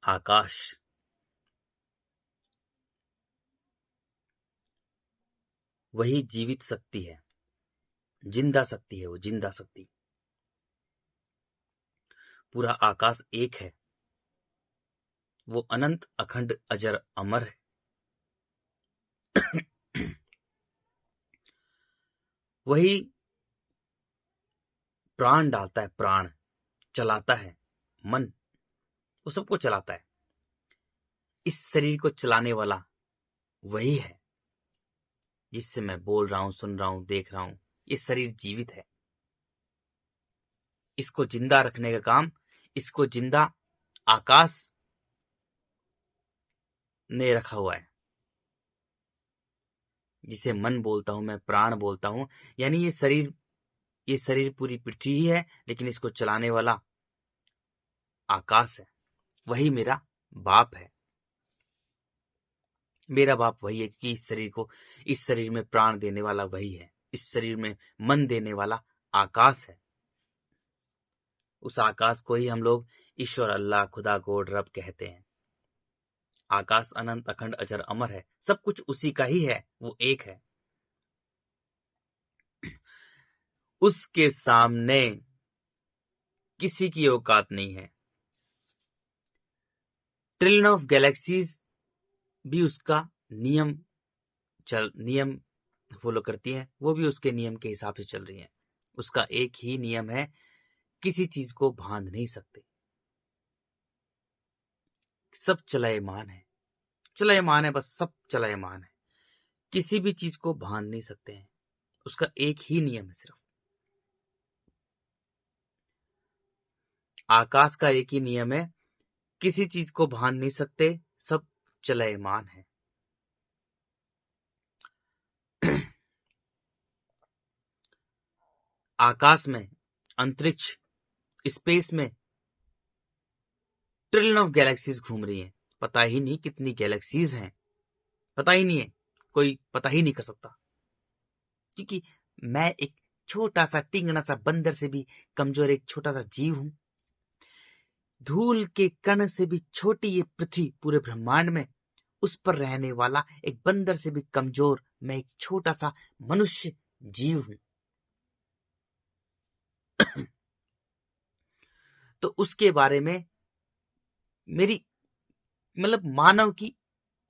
आकाश। वही जीवित शक्ति है, जिंदा शक्ति है, वो जिंदा शक्ति। पूरा आकाश एक है, वो अनंत अखंड अजर अमर है। वही प्राण डालता है, प्राण चलाता है, मन वो सबको चलाता है। इस शरीर को चलाने वाला वही है जिससे मैं बोल रहा हूं, सुन रहा हूं, देख रहा हूं। ये शरीर जीवित है। इसको जिंदा रखने का काम, इसको जिंदा आकाश ने रखा हुआ है। जिसे मन बोलता हूं मैं, प्राण बोलता हूं, यानी ये शरीर पूरी पृथ्वी ही है, लेकिन इसको चलाने वाला आकाश है। वही मेरा बाप है। मेरा बाप वही है कि इस शरीर में प्राण देने वाला वही है। इस शरीर में मन देने वाला आकाश है। उस आकाश को ही हम लोग ईश्वर, अल्लाह, खुदा, गॉड, रब कहते हैं। आकाश अनंत अखंड अजर अमर है। सब कुछ उसी का ही है, वो एक है। उसके सामने किसी की औकात नहीं है। ट्रिलियन ऑफ गैलेक्सीज भी उसका नियम फॉलो करती हैं, वो भी उसके नियम के हिसाब से चल रही हैं। उसका एक ही नियम है, किसी चीज को बांध नहीं सकते। सब चलायमान है, चलायमान है, बस सब चलायमान है। किसी भी चीज को बांध नहीं सकते हैं। उसका एक ही नियम है सिर्फ। आकाश का एक ही नियम है, किसी चीज को बांध नहीं सकते, सब चलायमान है। आकाश में, अंतरिक्ष, स्पेस में ट्रिलियन ऑफ गैलेक्सीज घूम रही हैं। पता ही नहीं कितनी गैलेक्सीज हैं, पता ही नहीं है। कोई पता ही नहीं कर सकता, क्योंकि मैं एक छोटा सा टिंगना सा बंदर से भी कमजोर एक छोटा सा जीव हूं। धूल के कण से भी छोटी ये पृथ्वी पूरे ब्रह्मांड में, उस पर रहने वाला एक बंदर से भी कमजोर मैं एक छोटा सा मनुष्य जीव हूं। तो उसके बारे में मेरी मतलब मानव की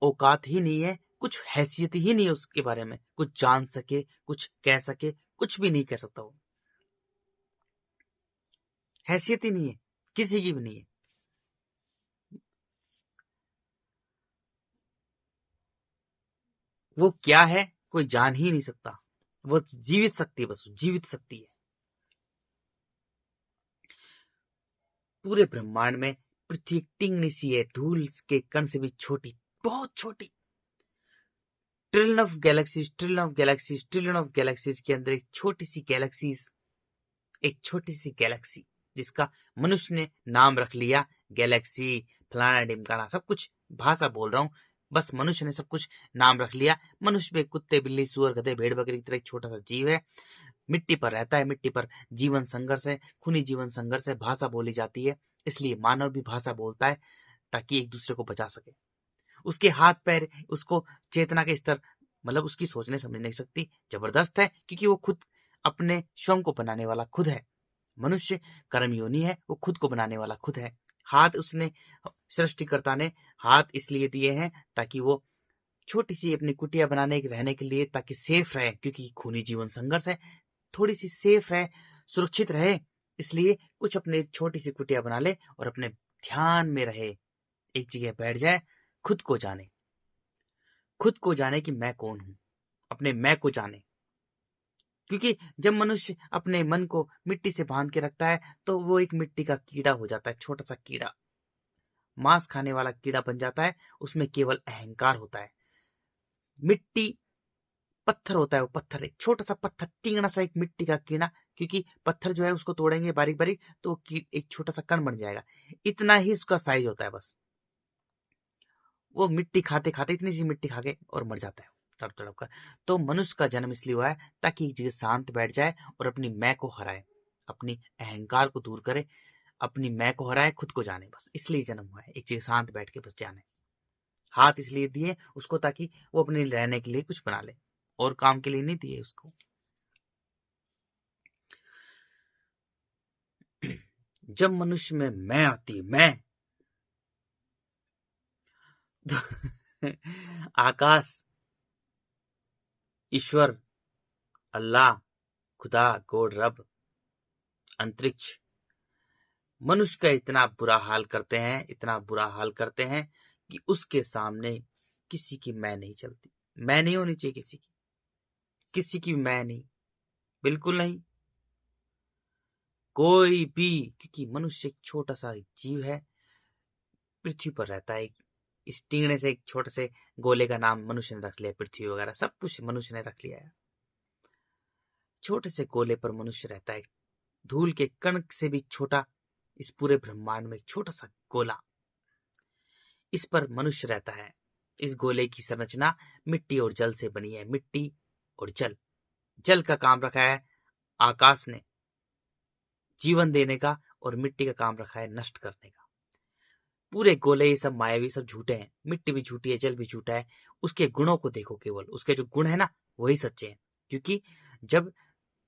औकात ही नहीं है, कुछ हैसियत ही नहीं है उसके बारे में, कुछ जान सके, कुछ कह सके, कुछ भी नहीं कह सकता। वो हैसियत ही नहीं है, किसी की भी नहीं है। वो क्या है कोई जान ही नहीं सकता। वो जीवित शक्ति है, बस जीवित शक्ति है। पूरे ब्रह्मांड में पृथ्वी टिंगनी सी है, धूल के कण से भी छोटी, बहुत छोटी। Trillion of galaxies, trillion of galaxies, trillion of galaxies के अंदर एक छोटी सी गैलेक्सीज, एक छोटी सी गैलेक्सी जिसका मनुष्य ने नाम रख लिया गैलेक्सी, फलाना ढिमकाना, सब कुछ भाषा बोल रहा हूं। बस मनुष्य ने सब कुछ नाम रख लिया। मनुष्य भी कुत्ते, बिल्ली, सुअर, गधे, भेड़, बकरी की तरह एक छोटा सा जीव है। मिट्टी पर रहता है, मिट्टी पर जीवन संघर्ष है, खूनी जीवन संघर्ष है, भाषा बोली जाती है। इसलिए मानव भी भाषा बोलता है ताकि एक दूसरे को बचा सके। उसके हाथ पैर, उसको चेतना के स्तर, मतलब उसकी सोचने समझने की शक्ति जबरदस्त है, क्योंकि वो खुद अपने स्वयं को बनाने वाला खुद है। मनुष्य कर्मयोनि है, वो खुद को बनाने वाला खुद है। हाथ उसने, सृष्टिकर्ता ने हाथ इसलिए दिए हैं ताकि वो छोटी सी अपनी कुटिया बनाने रहने के लिए, ताकि सेफ रहे, क्योंकि खूनी जीवन संघर्ष है, थोड़ी सी सेफ है, सुरक्षित रहे। इसलिए कुछ अपने छोटी सी कुटिया बना ले और अपने ध्यान में रहे, एक जगह बैठ जाए, खुद को जाने, खुद को जाने कि मैं कौन हूं, अपने मैं को जाने। क्योंकि जब मनुष्य अपने मन को मिट्टी से बांध के रखता है तो वो एक मिट्टी का कीड़ा हो जाता है, छोटा सा कीड़ा, मांस खाने वाला कीड़ा बन जाता है। उसमें केवल अहंकार होता है। मिट्टी पत्थर होता है, वो पत्थर, एक छोटा सा पत्थर, टींगना सा एक मिट्टी का कीड़ा। क्योंकि पत्थर जो है उसको तोड़ेंगे बारीक बारीक तो एक छोटा सा कण बन जाएगा। इतना ही उसका साइज होता है बस। वो मिट्टी खाते खाते इतनी सी मिट्टी खा के और मर जाता है तड़प तड़प कर। तो मनुष्य का जन्म इसलिए हुआ है ताकि एक जगह शांत बैठ जाए और अपनी मैं को हराए, अपनी अहंकार को दूर करे, अपनी मैं को हराए, खुद को जाने, बस इसलिए जन्म हुआ है, एक जगह शांत बैठ के बस जाने। हाथ इसलिए दिए उसको ताकि वो अपने रहने के लिए कुछ बना ले, और काम के लिए नहीं दिए उसको। जब मनुष्य में मैं आती, मैं तो आकाश, ईश्वर, अल्लाह, खुदा, गॉड, रब, अंतरिक्ष, मनुष्य का इतना बुरा हाल करते हैं, इतना बुरा हाल करते हैं कि उसके सामने किसी की मैं नहीं चलती। मैं नहीं होनी चाहिए किसी की मैं नहीं, बिल्कुल नहीं, कोई भी। क्योंकि मनुष्य एक छोटा सा जीव है, पृथ्वी पर रहता है। इस टीणे से एक छोटे से गोले का नाम मनुष्य ने रख लिया, पृथ्वी वगैरह सब कुछ मनुष्य ने रख लिया है। छोटे से गोले पर मनुष्य रहता है, धूल के कण से भी छोटा इस पूरे ब्रह्मांड में एक छोटा सा गोला, इस पर मनुष्य रहता है। इस गोले की संरचना मिट्टी और जल से बनी है। मिट्टी और जल, जल का काम रखा है आकाश ने जीवन देने का, और मिट्टी का काम रखा है नष्ट करने का। पूरे गोले ये सब मायावी, सब झूठे हैं। मिट्टी भी झूठी है, जल भी झूठा है। उसके गुणों को देखो, केवल उसके जो गुण है ना, वही सच्चे हैं। क्योंकि जब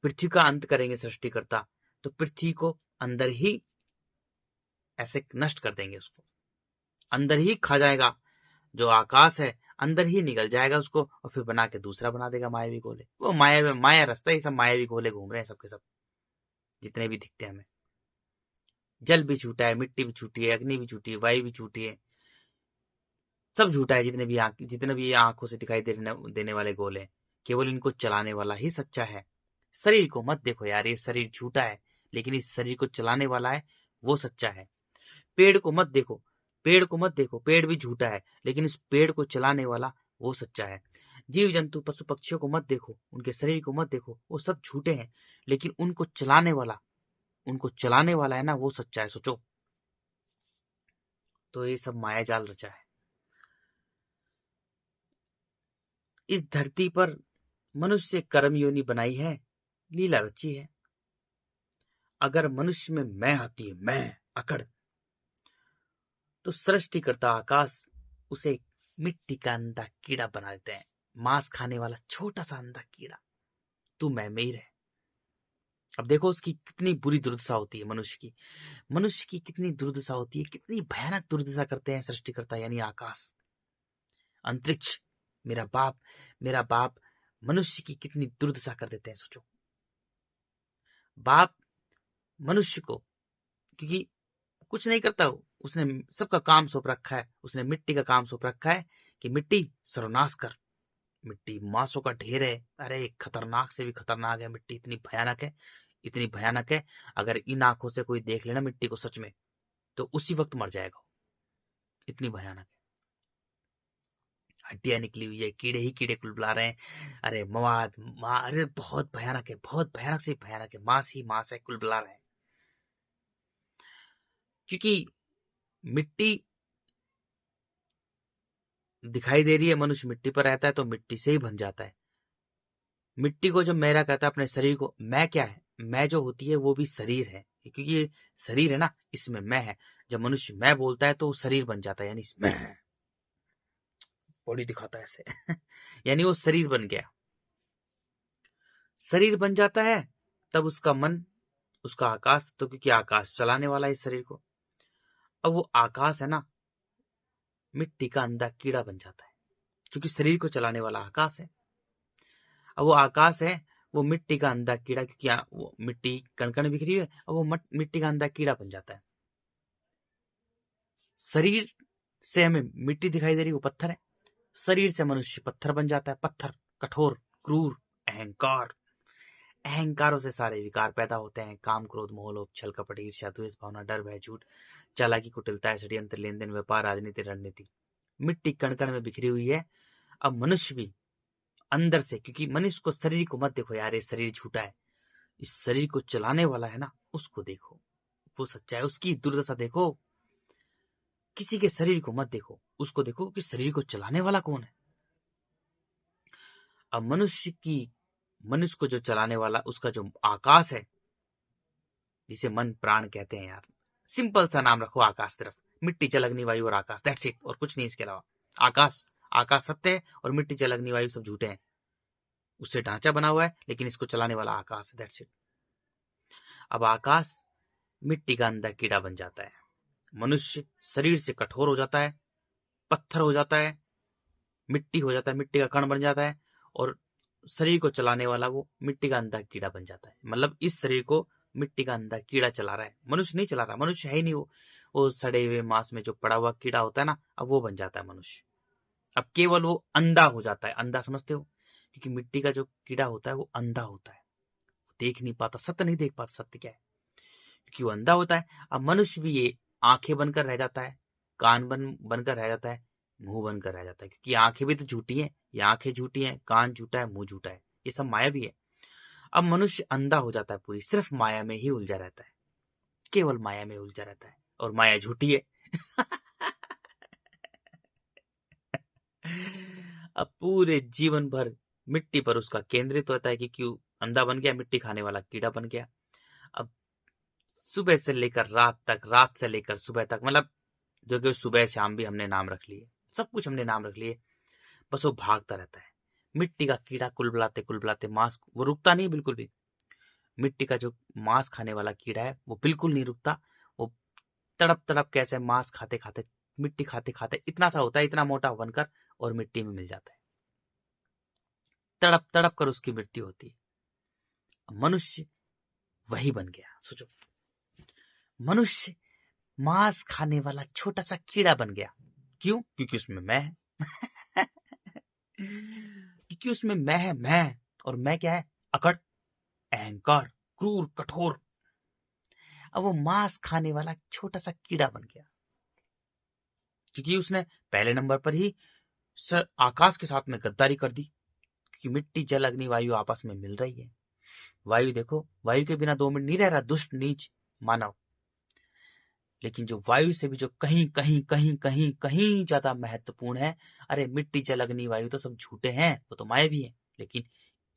पृथ्वी का अंत करेंगे सृष्टिकर्ता, तो पृथ्वी को अंदर ही ऐसे नष्ट कर देंगे, उसको अंदर ही खा जाएगा। जो आकाश है अंदर ही निगल जाएगा उसको, और फिर बना के दूसरा बना देगा मायावी गोले। वो माया रास्ता, ये सब मायावी गोले घूम रहे हैं सबके सब, जितने भी दिखते हैं हमें। जल भी झूठा है, मिट्टी भी झूठी है, अग्नि भी झूठी है, वायु भी झूठी है, सब झूठा है। जितने भी आंखों से दिखाई देने वाले गोले, केवल इनको चलाने वाला ही सच्चा है। शरीर को मत देखो यार, ये शरीर झूठा है, लेकिन इस शरीर को चलाने वाला है वो सच्चा है। पेड़ को मत देखो, पेड़ भी झूठा है, लेकिन इस पेड़ को चलाने वाला वो सच्चा है। जीव जंतु पशु पक्षियों को मत देखो, उनके शरीर को मत देखो, वो सब झूठे हैं, लेकिन उनको चलाने वाला है ना, वो सच्चा है। सोचो, तो ये सब माया जाल रचा है। इस धरती पर मनुष्य कर्म योनि बनाई है, लीला रची है। अगर मनुष्य में मैं आती है, मैं अकड़, तो सृष्टिकर्ता आकाश उसे मिट्टी का अंधा कीड़ा बना देते हैं, मांस खाने वाला छोटा सा अंधा कीड़ा। तू मैं में ही रहे। अब देखो उसकी कितनी बुरी दुर्दशा होती है, मनुष्य की कितनी दुर्दशा होती है, कितनी भयानक दुर्दशा करते हैं सृष्टिकर्ता यानी आकाश, अंतरिक्ष, मेरा बाप मनुष्य की कितनी दुर्दशा कर देते हैं। सोचो, बाप मनुष्य को, क्योंकि कुछ नहीं करता, उसने सबका काम सौंप रखा है, उसने मिट्टी का काम सौंप रखा है कि मिट्टी सर्वनाश कर। मिट्टी मांसों का ढेर है, अरे खतरनाक से भी खतरनाक है मिट्टी, इतनी भयानक है। अगर इन आंखों से कोई देख लेना मिट्टी को सच में, तो उसी वक्त मर जाएगा, इतनी भयानक है। हड्डियां निकली हुई है, कीड़े ही कीड़े कुल बुला रहे हैं। अरे अरे बहुत भयानक है, बहुत भयानक से भयानक है। मांस ही मांस है, कुल बुला रहे हैं। क्योंकि मिट्टी दिखाई दे रही है, मनुष्य मिट्टी पर रहता है तो मिट्टी से ही बन जाता है। मिट्टी को जब मेरा कहता है अपने शरीर को, मैं क्या है, मैं जो होती है वो भी शरीर है, क्योंकि ये शरीर है ना, इसमें मैं है। जब मनुष्य मैं बोलता है तो वो शरीर बन जाता है, यानी मैं बॉडी दिखाता है ऐसे यानी वो शरीर बन गया, शरीर बन जाता है। तब उसका मन, उसका आकाश, तो क्योंकि आकाश चलाने वाला है इस शरीर को, अब वो आकाश है ना, मिट्टी का अंधा कीड़ा बन जाता है, क्योंकि शरीर को चलाने वाला आकाश है। अब वो आकाश है, वो मिट्टी का अंधा कीड़ा, क्योंकि वो मिट्टी कण बिखरी है, अब वो मिट्टी का अंधा कीड़ा बन जाता है। शरीर से हमें मिट्टी दिखाई दे रही, वो पत्थर है। शरीर से मनुष्य पत्थर बन जाता है, पत्थर, कठोर, क्रूर, अहंकारों से सारे विकार पैदा होते हैं। काम, क्रोध, मोह, लोभ, छल, कपट, ईर्ष्या, द्वेष भावना, डर, भय, झूठ, चालाकी, कुटिलता, षड्यंत्र, लेन देन, व्यापार, राजनीति, रणनीति, मिट्टी कण कण में बिखरी हुई है। अब मनुष्य भी अंदर से, क्योंकि मनुष्य को, शरीर को मत देखो यार, ये शरीर झूठा है, इस शरीर को चलाने वाला है ना, उसको देखो, वो सच्चा है। उसकी दुर्दशा देखो, किसी के शरीर को मत देखो, उसको देखो कि शरीर को चलाने वाला कौन है। अब मनुष्य को जो चलाने वाला, उसका जो आकाश है, जिसे मन प्राण कहते हैं यार, सिंपल सा नाम रखो आकाश सिर्फ, मिट्टी जल अग्नि वायु और आकाश, दैट्स इट, और कुछ नहीं इसके अलावा। आकाश, आकाश सत्य है और मिट्टी जल अग्नि वायु सब झूठे हैं। उससे ढांचा बना हुआ है लेकिन इसको चलाने वाला आकाश है, दैट्स इट। अब आकाश मिट्टी का अंधा कीड़ा बन जाता है, मनुष्य शरीर से कठोर हो जाता है, पत्थर हो जाता है, मिट्टी हो जाता है, मिट्टी का कण बन जाता है, और शरीर को चलाने वाला वो मिट्टी का अंधा कीड़ा बन जाता है। मतलब इस शरीर को मिट्टी का अंधा कीड़ा चला रहा है, मनुष्य नहीं चला रहा, मनुष्य है ही नहीं वो सड़े हुए मांस में जो पड़ा हुआ कीड़ा होता है ना, अब वो बन जाता है मनुष्य। अब केवल वो अंधा हो जाता है, अंधा समझते हो, क्योंकि मिट्टी का जो कीड़ा होता है वो अंधा होता है, देख नहीं पाता, सत्य नहीं देख पाता, सत्य क्या है, क्योंकि वो अंधा होता है। अब मनुष्य भी ये आंखें बनकर रह जाता है, कान बनकर रह जाता है, मुंह बनकर रह जाता है, क्योंकि आंखें भी तो झूठी हैं, ये आंखें झूठी हैं, कान झूठा है, मुंह झूठा है, ये सब माया भी है। अब मनुष्य अंधा हो जाता है, पूरी सिर्फ माया में ही उलझा रहता है, केवल माया में उलझा रहता है, और माया झूठी है। अब पूरे जीवन भर मिट्टी पर उसका केंद्रित होता है कि क्यों अंधा बन गया, मिट्टी खाने वाला कीड़ा बन गया। अब सुबह से लेकर रात तक, रात से लेकर सुबह तक, मतलब जो कि सुबह शाम भी हमने नाम रख लिए, सब कुछ हमने नाम रख लिए, बस वो भागता रहता है। मिट्टी का कीड़ा कुलबुलाते मांस, वो रुकता नहीं बिल्कुल भी। मिट्टी का जो मांस खाने वाला कीड़ा है वो बिल्कुल नहीं रुकता, वो तड़प तड़प कैसे मांस खाते खाते, मिट्टी खाते खाते इतना सा होता है, इतना मोटा बनकर, और मिट्टी में मिल जाता है, तड़प तड़प कर उसकी मृत्यु होती है। मनुष्य वही बन गया, सोचो, मनुष्य मांस खाने वाला छोटा सा कीड़ा बन गया। क्यों? क्योंकि उसमें मैं है। क्योंकि उसमें मैं है, मैं, और मैं क्या है? अकड़, अहंकार, क्रूर, कठोर। अब वो मांस खाने वाला छोटा सा कीड़ा बन गया, क्योंकि उसने पहले नंबर पर ही आकाश के साथ में गद्दारी कर दी, क्योंकि मिट्टी जल अग्नि वायु आपस में मिल रही है। वायु देखो, वायु के बिना 2 मिनट नहीं रह रहा दुष्ट नीच मानव, लेकिन जो वायु से भी जो कहीं कहीं कहीं कहीं कहीं ज्यादा महत्वपूर्ण है, अरे मिट्टी जल अग्नि वायु तो सब झूठे हैं, वो तो मायावी है, लेकिन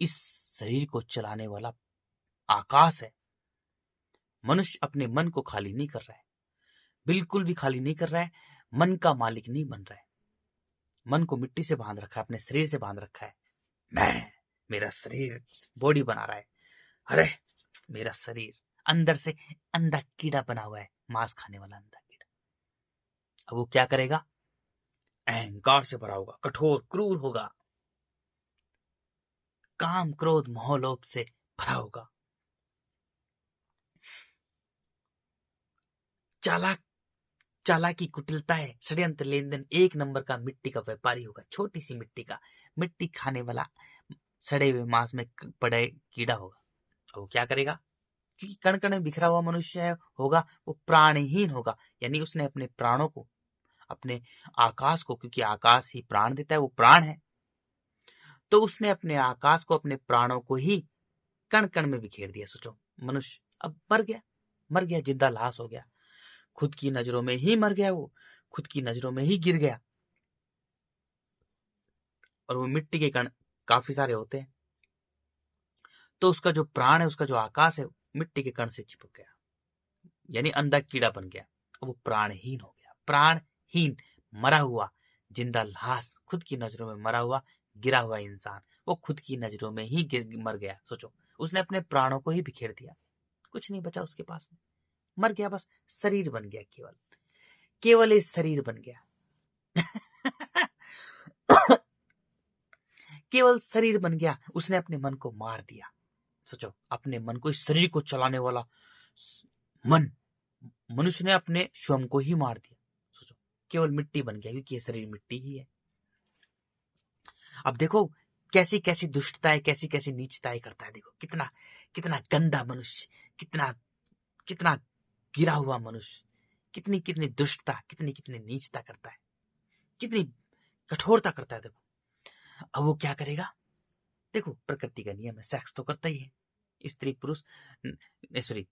इस शरीर को चलाने वाला आकाश है। मनुष्य अपने मन को खाली नहीं कर रहा है, बिल्कुल भी खाली नहीं कर रहा है, मन का मालिक नहीं बन रहा है। मन को मिट्टी से बांध रखा है, अपने शरीर से बांध रखा है। मैं, मेरा शरीर बॉडी बना रहा है, अरे मेरा शरीर अंदर से अंधा कीड़ा बना हुआ है, मांस खाने वाला अंधा कीड़ा। अब वो क्या करेगा? अहंकार से भरा होगा, कठोर, क्रूर होगा, काम क्रोध मोह लोभ से भरा होगा, चालाक, चालाकी कुटिलता है, षड्यंत्र लेन देन, 1 नंबर का मिट्टी का व्यापारी होगा, छोटी सी मिट्टी का, मिट्टी खाने वाला सड़े हुए मांस में पड़े कीड़ा होगा। अब वो क्या करेगा? क्योंकि कण कण में बिखरा हुआ मनुष्य होगा, वो प्राणहीन होगा, यानी उसने अपने प्राणों को, अपने आकाश को, क्योंकि आकाश ही प्राण देता है, वो प्राण है, तो उसने अपने आकाश को, अपने प्राणों को ही कण कण में बिखेर दिया। सोचो, मनुष्य अब मर गया, मर गया, जिंदा लाश हो गया, खुद की नजरों में ही मर गया, वो खुद की नजरों में ही गिर गया। और वो मिट्टी के कण काफी सारे होते हैं, तो उसका जो प्राण है, उसका जो आकाश है, मिट्टी के कण से चिपक गया, यानी अंधा कीड़ा बन गया, वो प्राणहीन हो गया, प्राणहीन, मरा हुआ, जिंदा लाश, खुद की नजरों में मरा हुआ, गिरा हुआ इंसान, वो खुद की नजरों में ही मर गया। सोचो, उसने अपने प्राणों को ही बिखेर दिया, कुछ नहीं बचा उसके पास में, मर गया, बस शरीर बन गया, केवल केवल एक शरीर बन गया। केवल शरीर बन गया, उसने अपने मन को मार दिया। सोचो, अपने मन को, इस शरीर को चलाने वाला मन, मनुष्य ने अपने स्वयं को ही मार दिया। सोचो, केवल मिट्टी बन गया, क्योंकि ये शरीर मिट्टी ही है। अब देखो कैसी कैसी दुष्टताएं, कैसी कैसी नीचताएं करता है, देखो कितना कितना गंदा मनुष्य, कितना कितना गिरा हुआ मनुष्य, कितनी कितनी दुष्टता, कितनी कितनी नीचता करता है, कितनी कठोरता करता है। देखो अब वो क्या करेगा? देखो, प्रकृति का नियम है, सेक्स तो करता ही है, स्त्री पुरुष, सॉरी,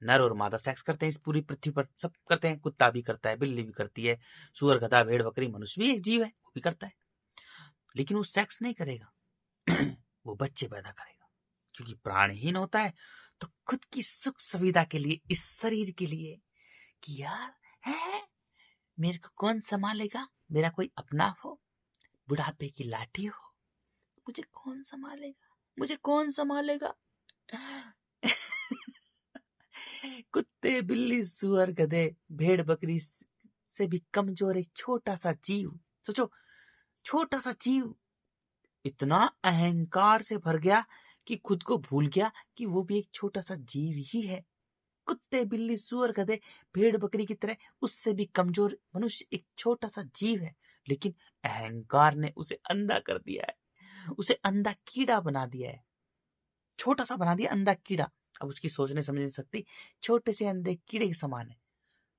नर और मादा सेक्स करते हैं, इस पूरी पृथ्वी पर सब करते हैं, कुत्ता भी करता है, बिल्ली भी करती है, सुअर, गधा, भेड़, बकरी, मनुष्य भी एक जीव है, वो भी करता है, लेकिन वो सेक्स नहीं करेगा। वो बच्चे पैदा करेगा, क्योंकि प्राणहीन होता है, तो खुद की सुख सुविधा के लिए, इस शरीर के लिए कि यार है, मेरे को कौन संभालेगा, मेरा कोई अपना हो, बुढ़ापे की लाठी हो, मुझे कौन संभालेगा, मुझे कौन संभालेगा। कुत्ते, बिल्ली, सुअर, गधे, भेड़, बकरी से भी कमजोर एक छोटा सा जीव, सोचो, छोटा सा जीव इतना अहंकार से भर गया कि खुद को भूल गया कि वो भी एक छोटा सा जीव ही है। कुत्ते, बिल्ली, सुअर, गधे, भेड़, बकरी की तरह उससे भी कमजोर मनुष्य एक छोटा सा जीव है, लेकिन अहंकार ने उसे अंधा कर दिया है, उसे अंधा कीड़ा बना दिया है, छोटा सा बना दिया अंधा कीड़ा। अब उसकी सोचने समझ नहीं सकती, छोटे से अंधे कीड़े के समान है,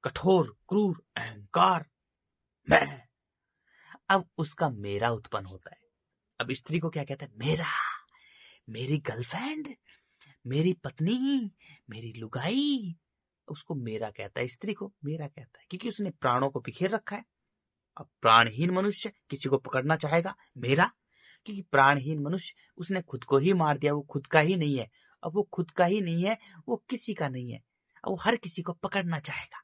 कठोर, क्रूर, अहंकार, मैं। अब उसका मेरा उत्पन्न होता है। अब स्त्री को क्या कहता है, मेरा, मेरी गर्लफ्रेंड, मेरी पत्नी, मेरी लुगाई, उसको मेरा कहता है, स्त्री को मेरा कहता है, क्योंकि उसने प्राणों को बिखेर रखा है। अब प्राणहीन मनुष्य किसी को पकड़ना चाहेगा मेरा, क्योंकि प्राणहीन मनुष्य उसने खुद को ही मार दिया, वो खुद का ही नहीं है। अब वो खुद का ही नहीं है, वो किसी का नहीं है, अब वो हर किसी को पकड़ना चाहेगा।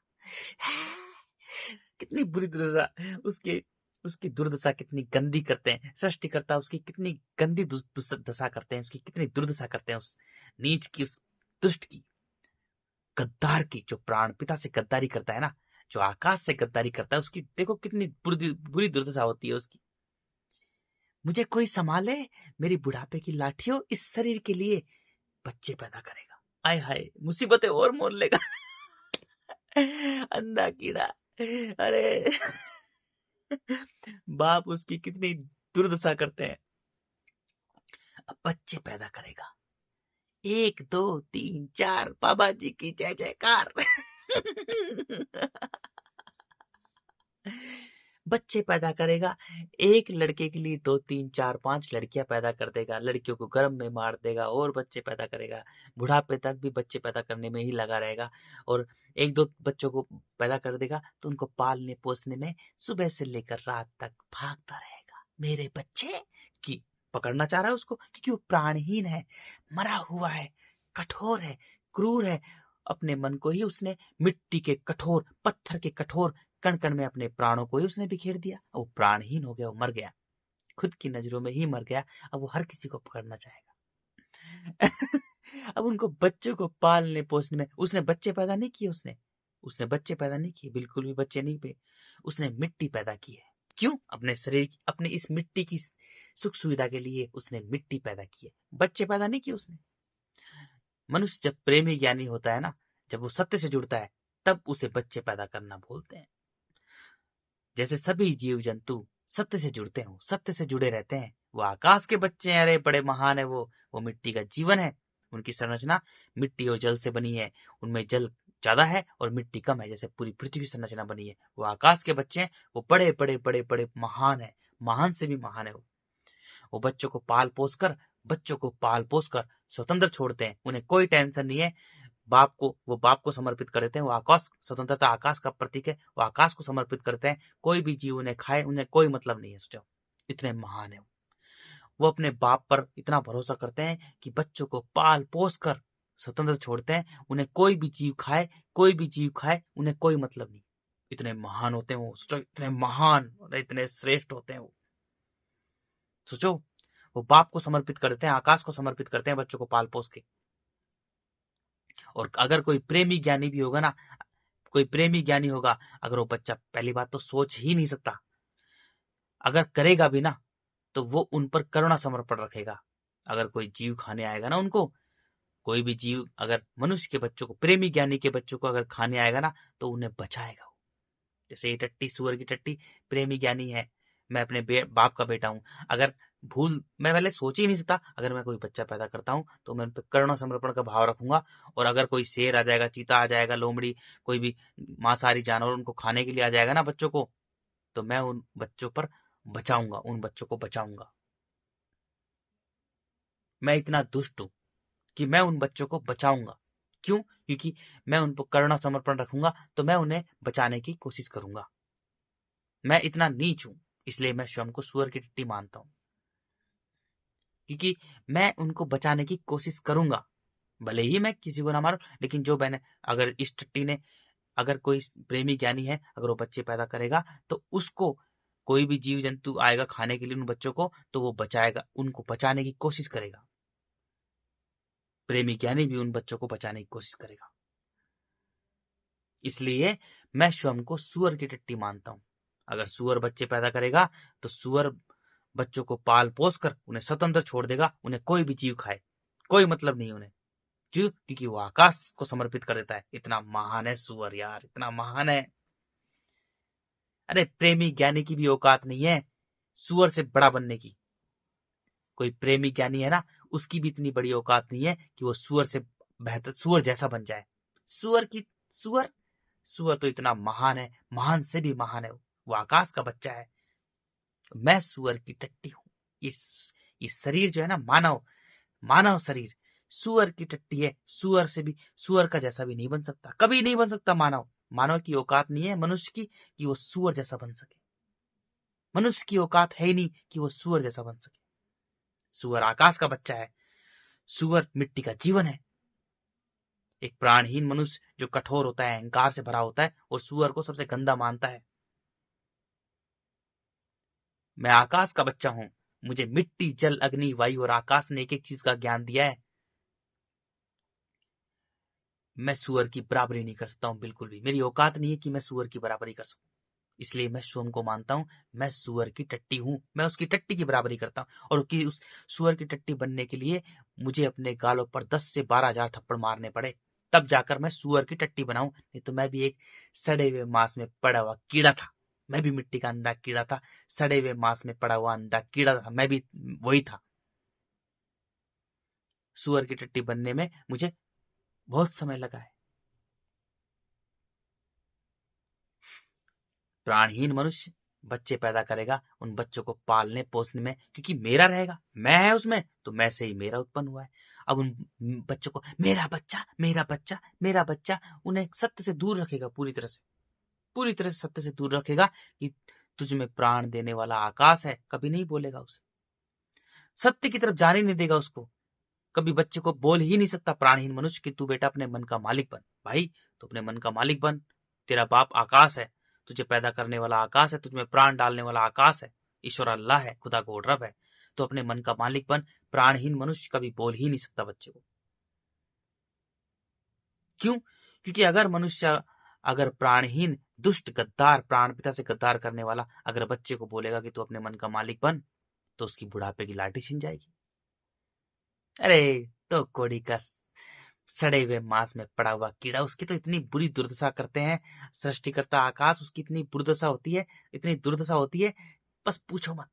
कितनी बुरी दुर्दशा उसके, उसकी दुर्दशा कितनी गंदी करते हैं सृष्टिकर्ता, उसकी कितनी गंदी दशा करते हैं, उसकी कितनी दुर्दशा करते हैं, उस नीच की, उस दुष्ट की, गद्दार की, जो प्राण पिता से गद्दारी करता है ना, जो आकाश से गद्दारी करता है, उसकी देखो कितनी बुरी दुर्दशा होती है उसकी। मुझे कोई संभाले, मेरी बुढ़ापे की लाठी हो, इस शरीर के लिए बच्चे पैदा करेगा, आय हाय मुसीबतें और मोल लेगा। अंधा कीड़ा, अरे बाप उसकी कितनी दुर्दशा करते हैं। अब बच्चे पैदा करेगा, 1 2 3 4, बाबा जी की जय जयकार। बच्चे पैदा करेगा, एक लड़के के लिए 2 3 4 5 लड़कियां पैदा कर देगा, लड़कियों को गर्भ में मार देगा और बच्चे पैदा करेगा, बुढ़ापे तक भी बच्चे पैदा करने में ही लगा रहेगा, और 1 2 बच्चों को पैदा कर देगा तो उनको पालने पोसने में सुबह से लेकर रात तक भागता रहेगा, मेरे बच्चे की पकड़ना चाह रहा है उसको, क्योंकि वो प्राणहीन है, मरा हुआ है, कठोर है, क्रूर है। अपने मन को ही उसने मिट्टी के कठोर, पत्थर के कठोर कण कण में अपने प्राणों को ही उसने बिखेर दिया, वो प्राणहीन हो गया, वो मर गया, खुद की नजरों में ही मर गया। अब वो हर किसी को पकड़ना चाहेगा। अब उनको बच्चों को पालने पोसने में, उसने बच्चे पैदा नहीं किए, उसने बच्चे पैदा नहीं किए, बिल्कुल भी बच्चे नहीं पे, उसने मिट्टी पैदा की है। क्यों? अपने शरीर, अपने इस मिट्टी की सुख सुविधा के लिए उसने मिट्टी पैदा की है, बच्चे पैदा नहीं किए उसने। मनुष्य जब प्रेमी ज्ञानी होता है ना, जब वो सत्य से जुड़ता है, तब उसे बच्चे पैदा करना बोलते हैं। जैसे सभी जीव जंतु सत्य से जुड़ते हैं, सत्य से जुड़े रहते हैं, वो आकाश के बच्चे हैं, अरे बड़े महान है वो मिट्टी का जीवन है, उनकी संरचना मिट्टी और जल से बनी है, उनमें जल ज्यादा है और मिट्टी कम है, जैसे पूरी पृथ्वी की संरचना बनी है। वो आकाश के बच्चे हैं, वो बड़े बड़े बड़े बड़े महान है, महान से भी महान है। वो बच्चों को पाल पोस कर स्वतंत्र छोड़ते हैं, उन्हें कोई टेंशन नहीं है। वो बाप को समर्पित कर देते हैं, वो आकाश, स्वतंत्रता आकाश का प्रतीक है, वो आकाश को समर्पित करते हैं, कोई भी जीव उन्हें खाए, उन्हें कोई मतलब नहीं है। सोचो, इतने महान है वो अपने बाप पर इतना भरोसा करते हैं कि बच्चों को पाल पोस कर स्वतंत्र छोड़ते हैं, उन्हें कोई भी जीव खाए, उन्हें कोई मतलब नहीं। इतने महान होते हैं वो, इतने महान और इतने श्रेष्ठ होते हैं वो। सोचो, वो बाप को समर्पित करते हैं, आकाश को समर्पित करते हैं बच्चों को पाल पोस के। और अगर कोई प्रेमी ज्ञानी भी होगा ना, कोई प्रेमी ज्ञानी होगा, अगर वो बच्चा, पहली बात तो सोच ही नहीं सकता, अगर करेगा भी ना तो वो उन पर करुणा समर्पण रखेगा। अगर कोई जीव खाने आएगा ना उनको, कोई भी जीव अगर मनुष्य के बच्चों को, प्रेमी ज्ञानी के बच्चों को अगर खाने आएगा ना, तो उन्हें बचाएगा। जैसे ये टट्टी, सुअर की टट्टी प्रेमी ज्ञानी है, मैं अपने बाप का बेटा हूं, अगर मैं पहले सोच ही नहीं सकता, अगर मैं कोई बच्चा पैदा करता हूं तो मैं उन पर करुणा समर्पण का भाव रखूंगा। और अगर कोई शेर आ जाएगा, चीता आ जाएगा, लोमड़ी, कोई भी मांसाहारी जानवर उनको खाने के लिए आ जाएगा ना बच्चों को, तो मैं उन बच्चों पर बचाऊंगा, उन बच्चों को बचाऊंगा। मैं इतना दुष्ट हूं कि मैं उन बच्चों को बचाऊंगा। क्यों? क्योंकि मैं उन पर करुणा समर्पण रखूंगा, तो मैं उन्हें बचाने की कोशिश करूंगा। मैं इतना नीच हूं, इसलिए मैं स्वयं को सुअर की टट्टी मानता हूं, क्योंकि मैं उनको बचाने की कोशिश करूंगा। भले ही मैं किसी को ना मारूं, लेकिन जो मैंने, अगर इस टट्टी ने अगर कोई प्रेमी ज्ञानी है, अगर वो बच्चे पैदा करेगा तो उसको कोई भी जीव जंतु आएगा खाने के लिए उन बच्चों को, तो वो बचाएगा, उनको बचाने की कोशिश करेगा। प्रेमी ज्ञानी भी उन बच्चों को बचाने की कोशिश करेगा। इसलिए मैं स्वयं को सूअर की टट्टी मानता हूं। अगर सूअर बच्चे पैदा करेगा तो सूअर बच्चों को पाल पोस कर उन्हें स्वतंत्र छोड़ देगा, उन्हें कोई भी जीव खाए, कोई मतलब नहीं उन्हें। क्यों? क्योंकि वो आकाश को समर्पित कर देता है। इतना महान है सूअर यार, इतना महान है। अरे प्रेमी ज्ञानी की भी औकात नहीं है सूअर से बड़ा बनने की। कोई प्रेमी ज्ञानी है ना, उसकी भी इतनी बड़ी औकात नहीं है कि वो सूअर से बेहतर, सूअर जैसा बन जाए। सूअर सूअर तो इतना महान है, महान से भी महान है, वो आकाश का बच्चा है। मैं सूअर की टट्टी हूं। इस शरीर जो है ना, मानव शरीर सूअर की टट्टी है। सूअर से भी, सूअर का जैसा भी नहीं बन सकता, कभी नहीं बन सकता। मानव की औकात नहीं है मनुष्य की कि वो सूअर जैसा बन सके। मनुष्य की औकात है ही नहीं कि वो सूअर जैसा बन सके। सूअर आकाश का बच्चा है, सूअर मिट्टी का जीवन है। एक प्राणहीन मनुष्य जो कठोर होता है, अहंकार से भरा होता है और सूअर को सबसे गंदा मानता है। मैं आकाश का बच्चा हूं। मुझे मिट्टी, जल, अग्नि, वायु और आकाश ने एक एक चीज का ज्ञान दिया है। मैं सूअर की बराबरी नहीं कर सकता हूं, बिल्कुल भी मेरी औकात नहीं है कि मैं सूअर की बराबरी कर सकूं। इसलिए मैं स्वयं को मानता हूं मैं सूअर की टट्टी हूं। मैं उसकी टट्टी की बराबरी करता हूं, और उस सूअर की टट्टी बनने के लिए मुझे अपने गालों पर 10 से 12,000 थप्पड़ मारने पड़े, तब जाकर मैं सूअर की टट्टी बनाऊं। नहीं तो मैं भी एक सड़े हुए मांस में पड़ा हुआ कीड़ा था। मैं भी मिट्टी का अंडा कीड़ा था, सड़े हुए मांस में पड़ा हुआ अंडा कीड़ा था, मैं भी वही था। सूअर की टट्टी बनने में मुझे बहुत समय लगा है। प्राणहीन मनुष्य बच्चे पैदा करेगा, उन बच्चों को पालने पोसने में, क्योंकि मेरा रहेगा, मैं है उसमें, तो मैं से ही मेरा उत्पन्न हुआ है। अब उन बच्चों को मेरा बच्चा, मेरा बच्चा, मेरा बच्चा, उन्हें सत्य से दूर रखेगा, पूरी तरह से सत्य से दूर रखेगा कि तुझ में प्राण देने वाला आकाश है। कभी नहीं बोलेगा उसे, सत्य की तरफ जाने नहीं देगा उसको। कभी बच्चे को बोल ही नहीं सकता प्राणहीन मनुष्य कि तू बेटा अपने मन का मालिक बन। भाई तू अपने मन का मालिक बन, तेरा बाप आकाश है, तुझे पैदा करने वाला आकाश है, तुझमें प्राण डालने वाला आकाश है, ईश्वर अल्लाह है, खुदा गोड रब है। तो अपने मन का मालिक बन। प्राणहीन मनुष्य कभी बोल ही नहीं सकता बच्चे को। क्यों? क्योंकि अगर प्राणहीन, दुष्ट, गद्दार, प्राण पिता से गद्दार करने वाला अगर बच्चे को बोलेगा कि तू अपने मन का मालिक बन, तो उसकी बुढ़ापे की लाठी छिन जाएगी। अरे तो कोड़ी का सड़े हुए मांस में पड़ा हुआ कीड़ा, उसकी तो इतनी बुरी दुर्दशा करते हैं सृष्टिकर्ता आकाश, उसकी इतनी दुर्दशा होती है, इतनी दुर्दशा होती है, बस पूछो मत।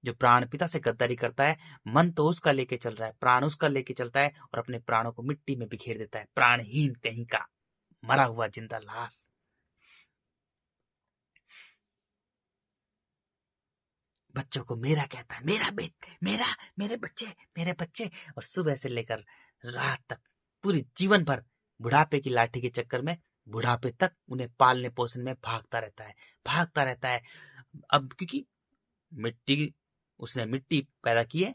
जो प्राण पिता से गद्दारी करता है, मन तो उसका लेके चल रहा है, प्राण उसका लेके चलता है और अपने प्राणों को मिट्टी में बिखेर देता है। प्राणहीन कहीं का, मरा हुआ जिंदा लाश। बच्चों को मेरा कहता है, मेरा, मेरे बच्चे, और सुबह से लेकर रात तक, पूरी जीवन भर बुढ़ापे की लाठी के चक्कर में, बुढ़ापे तक उन्हें पालने पोषण में भागता रहता है। अब क्योंकि उसने मिट्टी पैदा की है,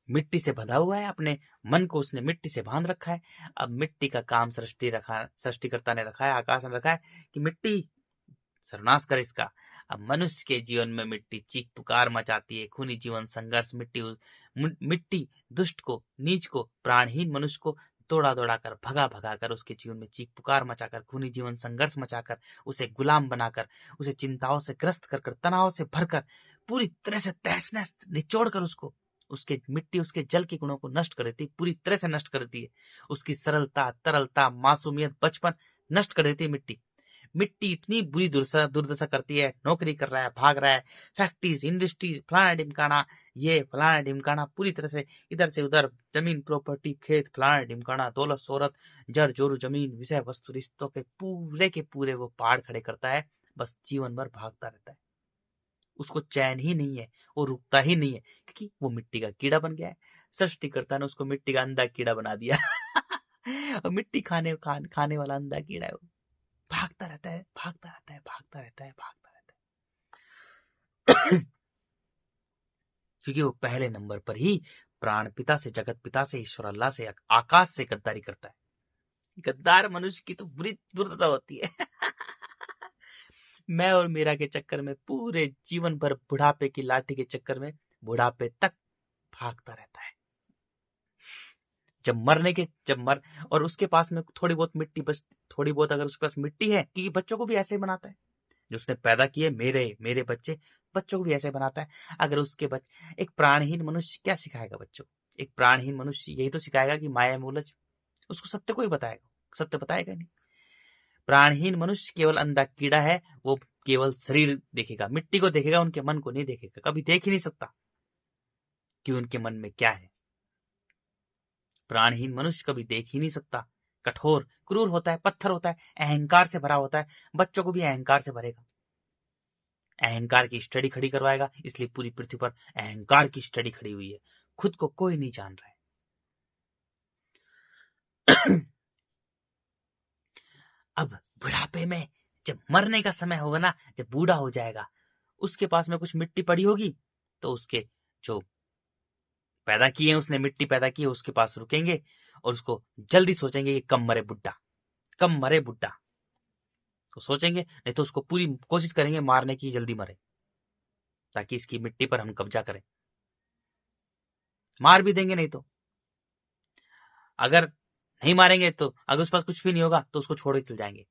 मिट्टी से बंधा हुआ है, अपने मन को उसने मिट्टी से बांध रखा है। अब मिट्टी का काम सृष्टिकर्ता ने रखा है, आकाश ने रखा है कि मिट्टी सर्वनाश कर इसका। अब मनुष्य के जीवन में मिट्टी चीख पुकार मचाती है, खूनी जीवन संघर्ष। मिट्टी दुष्ट को, नीच को, प्राणहीन मनुष्य को दौड़ा दौड़ा कर, भगा भगा कर, उसके जीवन में चीख पुकार मचाकर, खूनी जीवन संघर्ष मचाकर, उसे गुलाम बनाकर, उसे चिंताओं से ग्रस्त कर, तनाव से भरकर, पूरी तरह से तहस नहस निचोड़ कर उसके मिट्टी उसके जल के गुणों को नष्ट कर देती, पूरी तरह से नष्ट कर देती है। उसकी सरलता, तरलता, मासूमियत, बचपन नष्ट कर देती है मिट्टी इतनी बुरी दुर्दशा करती है। नौकरी कर रहा है, भाग रहा है, फैक्ट्रीज, इंडस्ट्रीज, फलाना ढिमकाना, ये फलाना ढिमकाना, पूरी तरह से इधर से उधर, जमीन, प्रॉपर्टी, खेत, फलाना ढिमकाना, दौलत, शोहरत, जर जोरू, जमीन, विषय वस्तु, रिश्तों के पूरे वो पहाड़ खड़े करता है। बस जीवन भर भागता रहता है, उसको चैन ही नहीं है, वो रुकता ही नहीं है, क्योंकि वो मिट्टी का कीड़ा बन गया है। सृष्टिकर्ता ने उसको मिट्टी का अंधा कीड़ा बना दिया और मिट्टी खाने वाला अंधा कीड़ा है वो। भागता रहता है, भागता रहता है, भागता रहता है, भागता रहता है क्योंकि वो पहले नंबर पर ही प्राण पिता से, जगत पिता से, ईश्वर अल्लाह से, आकाश से गद्दारी करता है। गद्दार मनुष्य की तो बुरी दुर्दशा होती है। मैं और मेरा के चक्कर में पूरे जीवन भर बुढ़ापे की लाठी के चक्कर में बुढ़ापे तक भागता रहता है। जब मर और उसके पास में थोड़ी बहुत मिट्टी बस, थोड़ी बहुत अगर उसके पास मिट्टी है, क्योंकि बच्चों को भी ऐसे ही बनाता है जो उसने पैदा किए, मेरे बच्चों को भी ऐसे बनाता है। अगर उसके बच्चे, एक प्राणहीन मनुष्य क्या सिखाएगा बच्चों को? एक प्राणहीन मनुष्य यही तो सिखाएगा कि माया मूलज, उसको सत्य को ही बताएगा, सत्य बताएगा नहीं। प्राणहीन मनुष्य केवल अंधा कीड़ा है, वो केवल शरीर देखेगा, मिट्टी को देखेगा, उनके मन को नहीं देखेगा, कभी देख ही नहीं सकता कि उनके मन में क्या है। प्राणहीन मनुष्य कभी देख ही नहीं सकता, कठोर क्रूर होता है, पत्थर होता है, अहंकार से भरा होता है। बच्चों को भी अहंकार से भरेगा, अहंकार की स्टडी खड़ी करवाएगा, इसलिए पूरी पृथ्वी पर अहंकार की स्टडी खड़ी हुई है। खुद को कोई नहीं जान रहा है। अब बुढ़ापे में जब मरने का समय होगा ना, जब बूढ़ा हो जाएगा, उसके पास में कुछ मिट्टी पड़ी होगी, तो उसके जो पैदा किए हैं, उसने मिट्टी पैदा की है, उसके पास रुकेंगे और उसको जल्दी सोचेंगे कि कम मरे बुड्ढा, कम मरे बुड्ढा, तो सोचेंगे, नहीं तो उसको पूरी कोशिश करेंगे मारने की, जल्दी मरे, ताकि इसकी मिट्टी पर हम कब्जा करें। मार भी देंगे, नहीं तो अगर नहीं मारेंगे तो अगर उसके पास कुछ भी नहीं होगा तो उसको छोड़ के चल जाएंगे।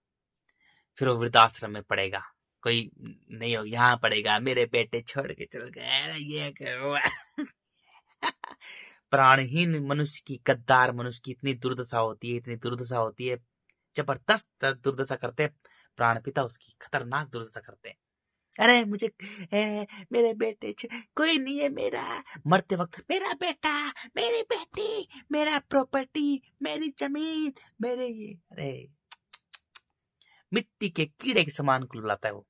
फिर वो वृद्धाश्रम में पड़ेगा, कोई नहीं हो यहाँ पड़ेगा, मेरे बेटे छोड़ के चल गए, ये करो। प्राणहीन मनुष्य की, गद्दार मनुष्य की इतनी दुर्दशा होती है, इतनी दुर्दशा होती है, जबरदस्त दुर्दशा करते हैं प्राण पिता, उसकी खतरनाक दुर्दशा करते हैं। अरे मुझे मेरे बेटे कोई नहीं है मेरा, मरते वक्त मेरा बेटा, मेरी बेटी, मेरा प्रॉपर्टी, मेरी जमीन, मेरे ये, अरे मिट्टी के कीड़े के समान कुलबुलाता है वो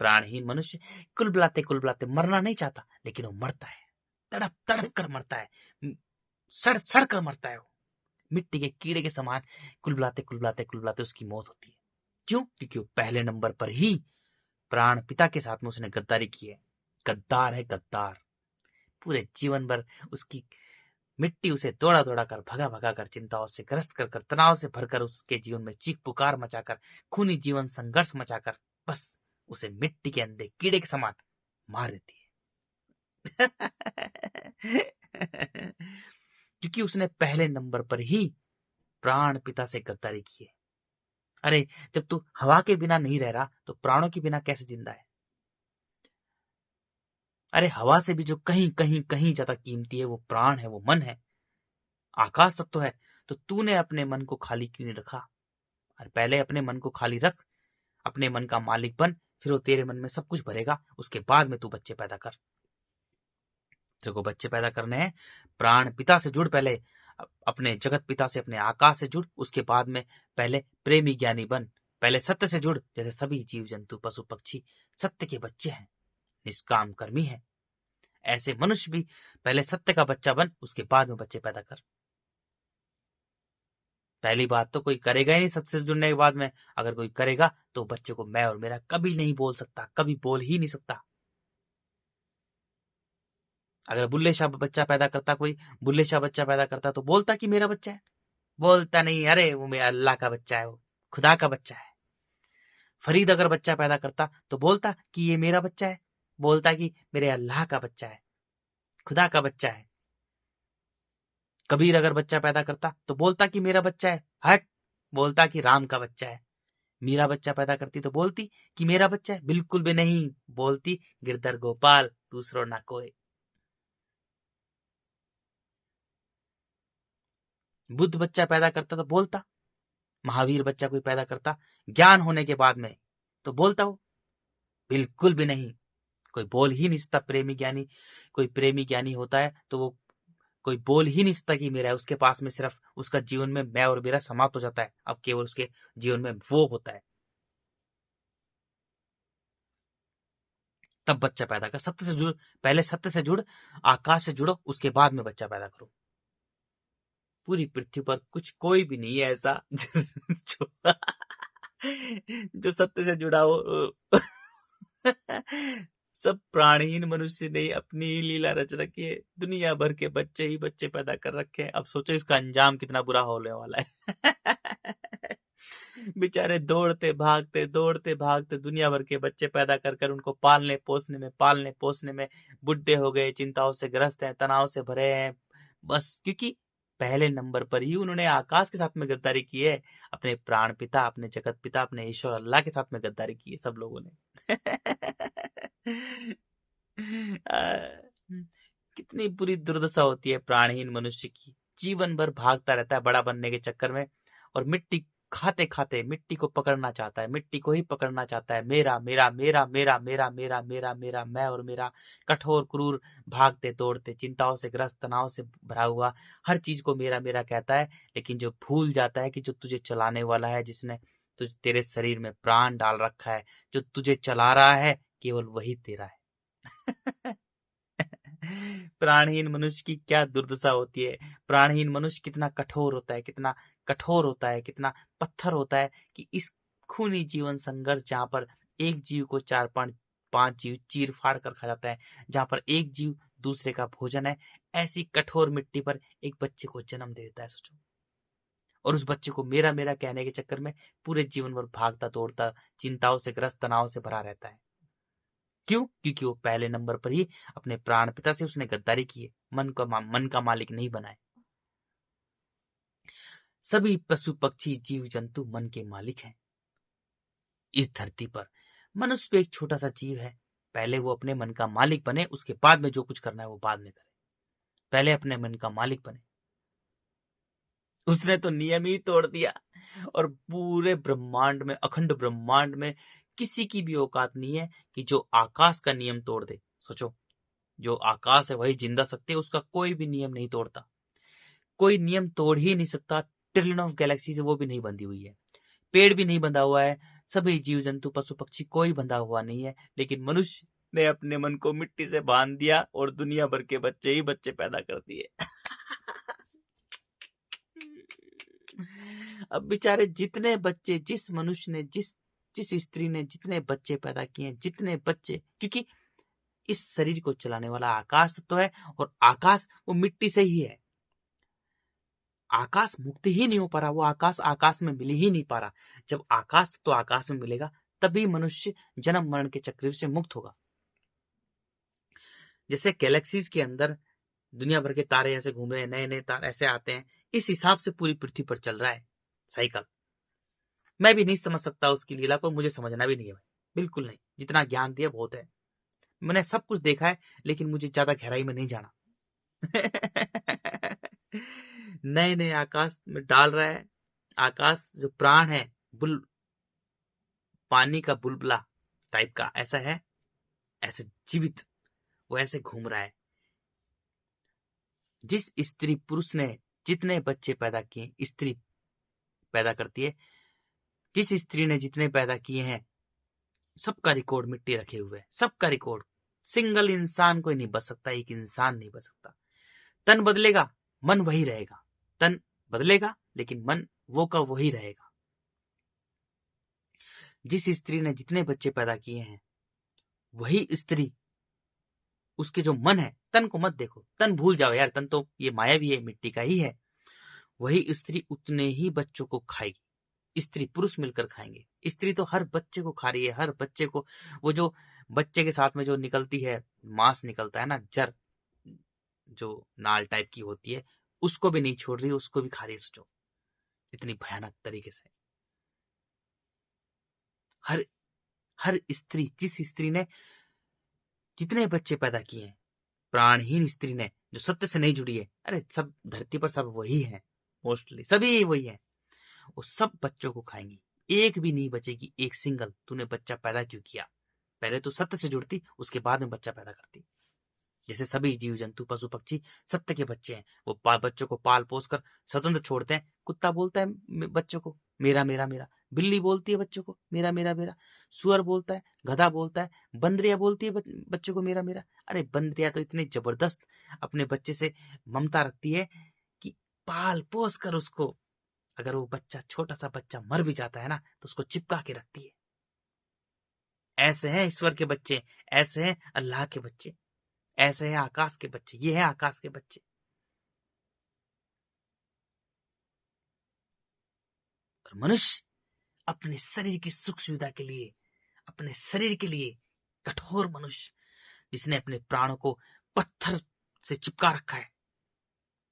प्राणहीन मनुष्य। कुलबुलाते मरना नहीं चाहता, लेकिन वो मरता है, तड़प तड़प कर मरता है, सड़ सड़ कर मरता है वो, मिट्टी के कीड़े के समान कुलबुलाते उसकी मौत होती है। क्यों? क्योंकि वो पहले नंबर पर ही प्राण पिता के साथ में उसने गद्दारी की है। गद्दार है गद्दार। पूरे जीवन भर उसकी मिट्टी उसे दौड़ा दौड़ा कर, भगा भगा कर, चिंताओं से ग्रस्त कर कर, तनाव से भरकर, उसके जीवन में चीख पुकार मचाकर, खूनी जीवन संघर्ष मचाकर, बस उसे मिट्टी के अंधे कीड़े के समान मार देती है। क्योंकि उसने पहले नंबर पर ही प्राण पिता से गद्दारी की है। अरे जब तू हवा के बिना नहीं रह रहा, तो प्राणों के बिना कैसे जिंदा है? अरे हवा से भी जो कहीं कहीं कहीं ज्यादा कीमती है, वो प्राण है, वो मन है, आकाश तत्व है। तो तूने अपने मन को खाली क्यों नहीं रखा? और पहले अपने मन को खाली रख, अपने मन का मालिक बन, फिर वो तेरे मन में सब कुछ भरेगा। उसके बाद में तू बच्चे पैदा कर। तेरे को बच्चे पैदा करने हैं, प्राण पिता से जुड़, पहले अपने जगत पिता से, अपने आकाश से जुड़, उसके बाद में पहले प्रेमी ज्ञानी बन, पहले सत्य से जुड़। जैसे सभी जीव जंतु पशु पक्षी सत्य के बच्चे हैं, निष्काम कर्मी है, ऐसे मनुष्य भी पहले सत्य का बच्चा बन, उसके बाद में बच्चे पैदा कर। पहली बात तो कोई करेगा ही नहीं सत्य से जुड़ने के बाद में। अगर कोई करेगा तो बच्चे को मैं और मेरा कभी नहीं बोल सकता, कभी बोल ही नहीं सकता। अगर बुल्ले शाह बच्चा पैदा करता, कोई बुल्ले शाह बच्चा पैदा करता, तो बोलता कि मेरा बच्चा है? बोलता नहीं, अरे वो मेरा अल्लाह का बच्चा है, वो खुदा का बच्चा है। फरीद अगर बच्चा पैदा करता तो बोलता कि ये मेरा बच्चा है? बोलता कि मेरे अल्लाह का बच्चा है, खुदा का बच्चा है। कबीर अगर बच्चा पैदा करता तो बोलता कि मेरा बच्चा है? हट, बोलता कि राम का बच्चा है। मीरा बच्चा पैदा करती तो बोलती कि मेरा बच्चा है? बिल्कुल भी नहीं, बोलती गिरधर गोपाल, दूसरो ना कोई। बुद्ध बच्चा पैदा करता तो बोलता, महावीर बच्चा कोई पैदा करता ज्ञान होने के बाद में, तो बोलता हो? बिल्कुल भी नहीं, कोई बोल ही नहीं सकता। प्रेमी ज्ञानी, कोई प्रेमी ज्ञानी होता है तो वो कोई बोल ही नहीं सकता कि मेरा है। उसके पास में सिर्फ उसका जीवन में मैं और मेरा समाप्त हो जाता है, अब केवल उसके जीवन में वो होता है। तब बच्चा पैदा कर, सत्य से जुड़, पहले सत्य से जुड़, आकाश से जुड़ो, उसके बाद में बच्चा पैदा करो। पूरी पृथ्वी पर कुछ कोई भी नहीं है ऐसा जो, जो सत्य से जुड़ा हो। सब प्राणहीन मनुष्य ने अपनी ही लीला रच रखी है, दुनिया भर के बच्चे ही बच्चे पैदा कर रखे हैं। अब सोचो इसका अंजाम कितना बुरा होने वाला है। बेचारे दौड़ते भागते दुनिया भर के बच्चे पैदा कर कर उनको पालने पोसने में बुढ़े हो गए, चिंताओं से ग्रस्त हैं, तनाव से भरे हैं, बस क्योंकि पहले नंबर पर ही उन्होंने आकाश के साथ में गद्दारी की है। अपने प्राण पिता, अपने जगत पिता, अपने ईश्वर अल्लाह के साथ में गद्दारी की है सब लोगों ने। कितनी बुरी दुर्दशा होती है प्राणहीन मनुष्य की। जीवन भर भागता रहता है बड़ा बनने के चक्कर में, और मिट्टी खाते खाते मिट्टी को पकड़ना चाहता है, मिट्टी को ही पकड़ना चाहता है। मेरा मेरा मेरा मेरा मेरा मेरा मेरा मेरा मैं और मेरा, कठोर क्रूर, भागते दौड़ते, चिंताओं से ग्रस्त, तनाव से भरा हुआ, हर चीज को मेरा मेरा कहता है। लेकिन जो भूल जाता है कि जो तुझे चलाने वाला है, जिसने तुझ तेरे शरीर में प्राण डाल रखा है, जो तुझे चला रहा है, केवल वही तेरा है। प्राणहीन मनुष्य की क्या दुर्दशा होती है। प्राणहीन मनुष्य कितना कठोर होता है, कितना कठोर होता है, कितना पत्थर होता है कि इस खूनी जीवन संघर्ष, जहां पर एक जीव को 4-5 जीव चीर फाड़ कर खा जाता है, जहां पर एक जीव दूसरे का भोजन है, ऐसी कठोर मिट्टी पर एक बच्चे को जन्म दे देता है, सोचो। और उस बच्चे को मेरा मेरा कहने के चक्कर में पूरे जीवन भर भागता दौड़ता, चिंताओं से ग्रस्त, तनाव से भरा रहता है। क्यों? क्योंकि वो पहले नंबर पर ही अपने प्राण पिता से उसने गद्दारी की है, मन का मालिक नहीं बना है। सभी पशु पक्षी जीव जंतु मन के मालिक हैं इस धरती पर। मनुष्य भी एक छोटा सा जीव है। पहले वो अपने मन का मालिक बने, उसके बाद में जो कुछ करना है वो बाद में करे। पहले अपने मन का मालिक बने। उसने तो नियम ही तोड़ दिया, और पूरे ब्रह्मांड में, अखंड ब्रह्मांड में किसी की भी औकात नहीं है कि जो आकाश का नियम तोड़ दे। सोचो, जो आकाश है वही जिंदा शक्ति है, उसका कोई भी नियम नहीं तोड़ता, कोई नियम तोड़ ही नहीं सकता। ट्रिलियन ऑफ गैलेक्सी से वो भी नहीं बंधी हुई है, पेड़ भी नहीं बंधा हुआ है, सभी जीव जंतु पशु पक्षी कोई बंधा हुआ नहीं है। लेकिन मनुष्य ने अपने मन को मिट्टी से बांध दिया और दुनिया भर के बच्चे ही बच्चे पैदा कर दिए। अब बेचारे जितने बच्चे, जिस मनुष्य ने, जिस जिस स्त्री ने जितने बच्चे पैदा किए, जितने बच्चे, क्योंकि इस शरीर को चलाने वाला आकाश तो है, और आकाश वो मिट्टी से ही है। आकाश मुक्त ही नहीं हो पा रहा, वो आकाश आकाश में मिल ही नहीं पा रहा। जब आकाश तो आकाश में मिलेगा, तभी मनुष्य जन्म मरण के चक्र से मुक्त होगा। जैसे गैलेक्सीज के अंदर दुनिया भर के तारे ऐसे घूम रहे हैं, नए नए तारे ऐसे आते हैं, इस हिसाब से पूरी पृथ्वी पर चल रहा है साइकिल। मैं भी नहीं समझ सकता उसकी लीला को, मुझे समझना भी नहीं है भाई, बिल्कुल नहीं। जितना ज्ञान दिया बहुत है, मैंने सब कुछ देखा है, लेकिन मुझे ज्यादा गहराई में नहीं जाना। नए नए आकाश में डाल रहा है। आकाश जो प्राण है, पानी का बुलबुला टाइप का ऐसा है, ऐसे जीवित, वो ऐसे घूम रहा है। जिस स्त्री पुरुष ने जितने बच्चे पैदा किए, स्त्री पैदा करती है, जिस स्त्री ने जितने पैदा किए हैं, सबका रिकॉर्ड मिट्टी रखे हुए है, सबका रिकॉर्ड। सिंगल इंसान कोई नहीं बच सकता, एक इंसान नहीं बच सकता। तन बदलेगा, मन वही रहेगा। तन बदलेगा, लेकिन मन वो का वही रहेगा। जिस स्त्री ने जितने बच्चे पैदा किए हैं, वही स्त्री, उसके जो मन है, तन को मत देखो, तन भूल जाओ यार, तन तो ये माया भी है, मिट्टी का ही है। वही स्त्री उतने ही बच्चों को खाएगी। स्त्री पुरुष मिलकर खाएंगे। स्त्री तो हर बच्चे को खा रही है, हर बच्चे को। वो जो बच्चे के साथ में जो निकलती है, मांस निकलता है ना, जर जो नाल टाइप की होती है, उसको भी नहीं छोड़ रही, उसको भी खा रही है। सोचो, इतनी भयानक तरीके से। हर हर स्त्री, जिस स्त्री ने जितने बच्चे पैदा किए हैं, प्राणहीन स्त्री ने, जो सत्य से नहीं जुड़ी है, अरे सब धरती पर सब वही है, मोस्टली सभी वही है, वो सब बच्चों को खाएंगी। एक भी नहीं बचेगी, एक सिंगल। तूने बच्चा पैदा क्यों किया? पहले तो सत्य से जुड़ती, उसके बाद में बच्चा पैदा करती। जैसे सभी जीव जंतु पशु पक्षी सत्य के बच्चे हैं, वो बच्चों को पाल पोस कर स्वतंत्र छोड़ते हैं। कुत्ता बोलता है बच्चों को मेरा मेरा मेरा, बिल्ली बोलती है बच्चों को मेरा मेरा मेरा, सुअर बोलता है, गधा बोलता है, बंदरिया बोलती है बच्चों को मेरा मेरा। अरे बंदरिया तो इतने जबरदस्त अपने बच्चे से ममता रखती है कि पाल पोस कर उसको, अगर वो बच्चा, छोटा सा बच्चा मर भी जाता है ना, तो उसको चिपका के रखती है। ऐसे हैं ईश्वर के बच्चे, ऐसे हैं अल्लाह के बच्चे, ऐसे हैं आकाश के बच्चे। ये हैं आकाश के बच्चे। और मनुष्य अपने शरीर की सुख सुविधा के लिए, अपने शरीर के लिए कठोर मनुष्य जिसने अपने प्राणों को पत्थर से चिपका रखा है,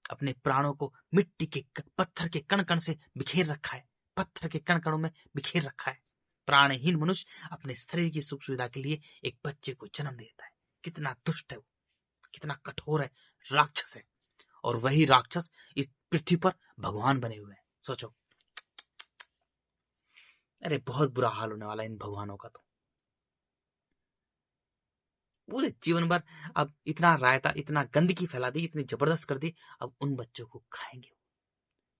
अपने प्राणों को मिट्टी के पत्थर के कण कण से बिखेर रखा है, पत्थर के कण कणों में बिखेर रखा है। प्राणहीन मनुष्य अपने शरीर की सुख सुविधा के लिए एक बच्चे को जन्म देता है। कितना दुष्ट है वो, कितना कठोर है, राक्षस है। और वही राक्षस इस पृथ्वी पर भगवान बने हुए हैं। सोचो, अरे बहुत बुरा हाल होने वाला है इन भगवानों का तो। पूरे जीवन भर अब इतना रायता, इतना गंदगी फैला दी, इतनी जबरदस्त कर दी, अब उन बच्चों को खाएंगे।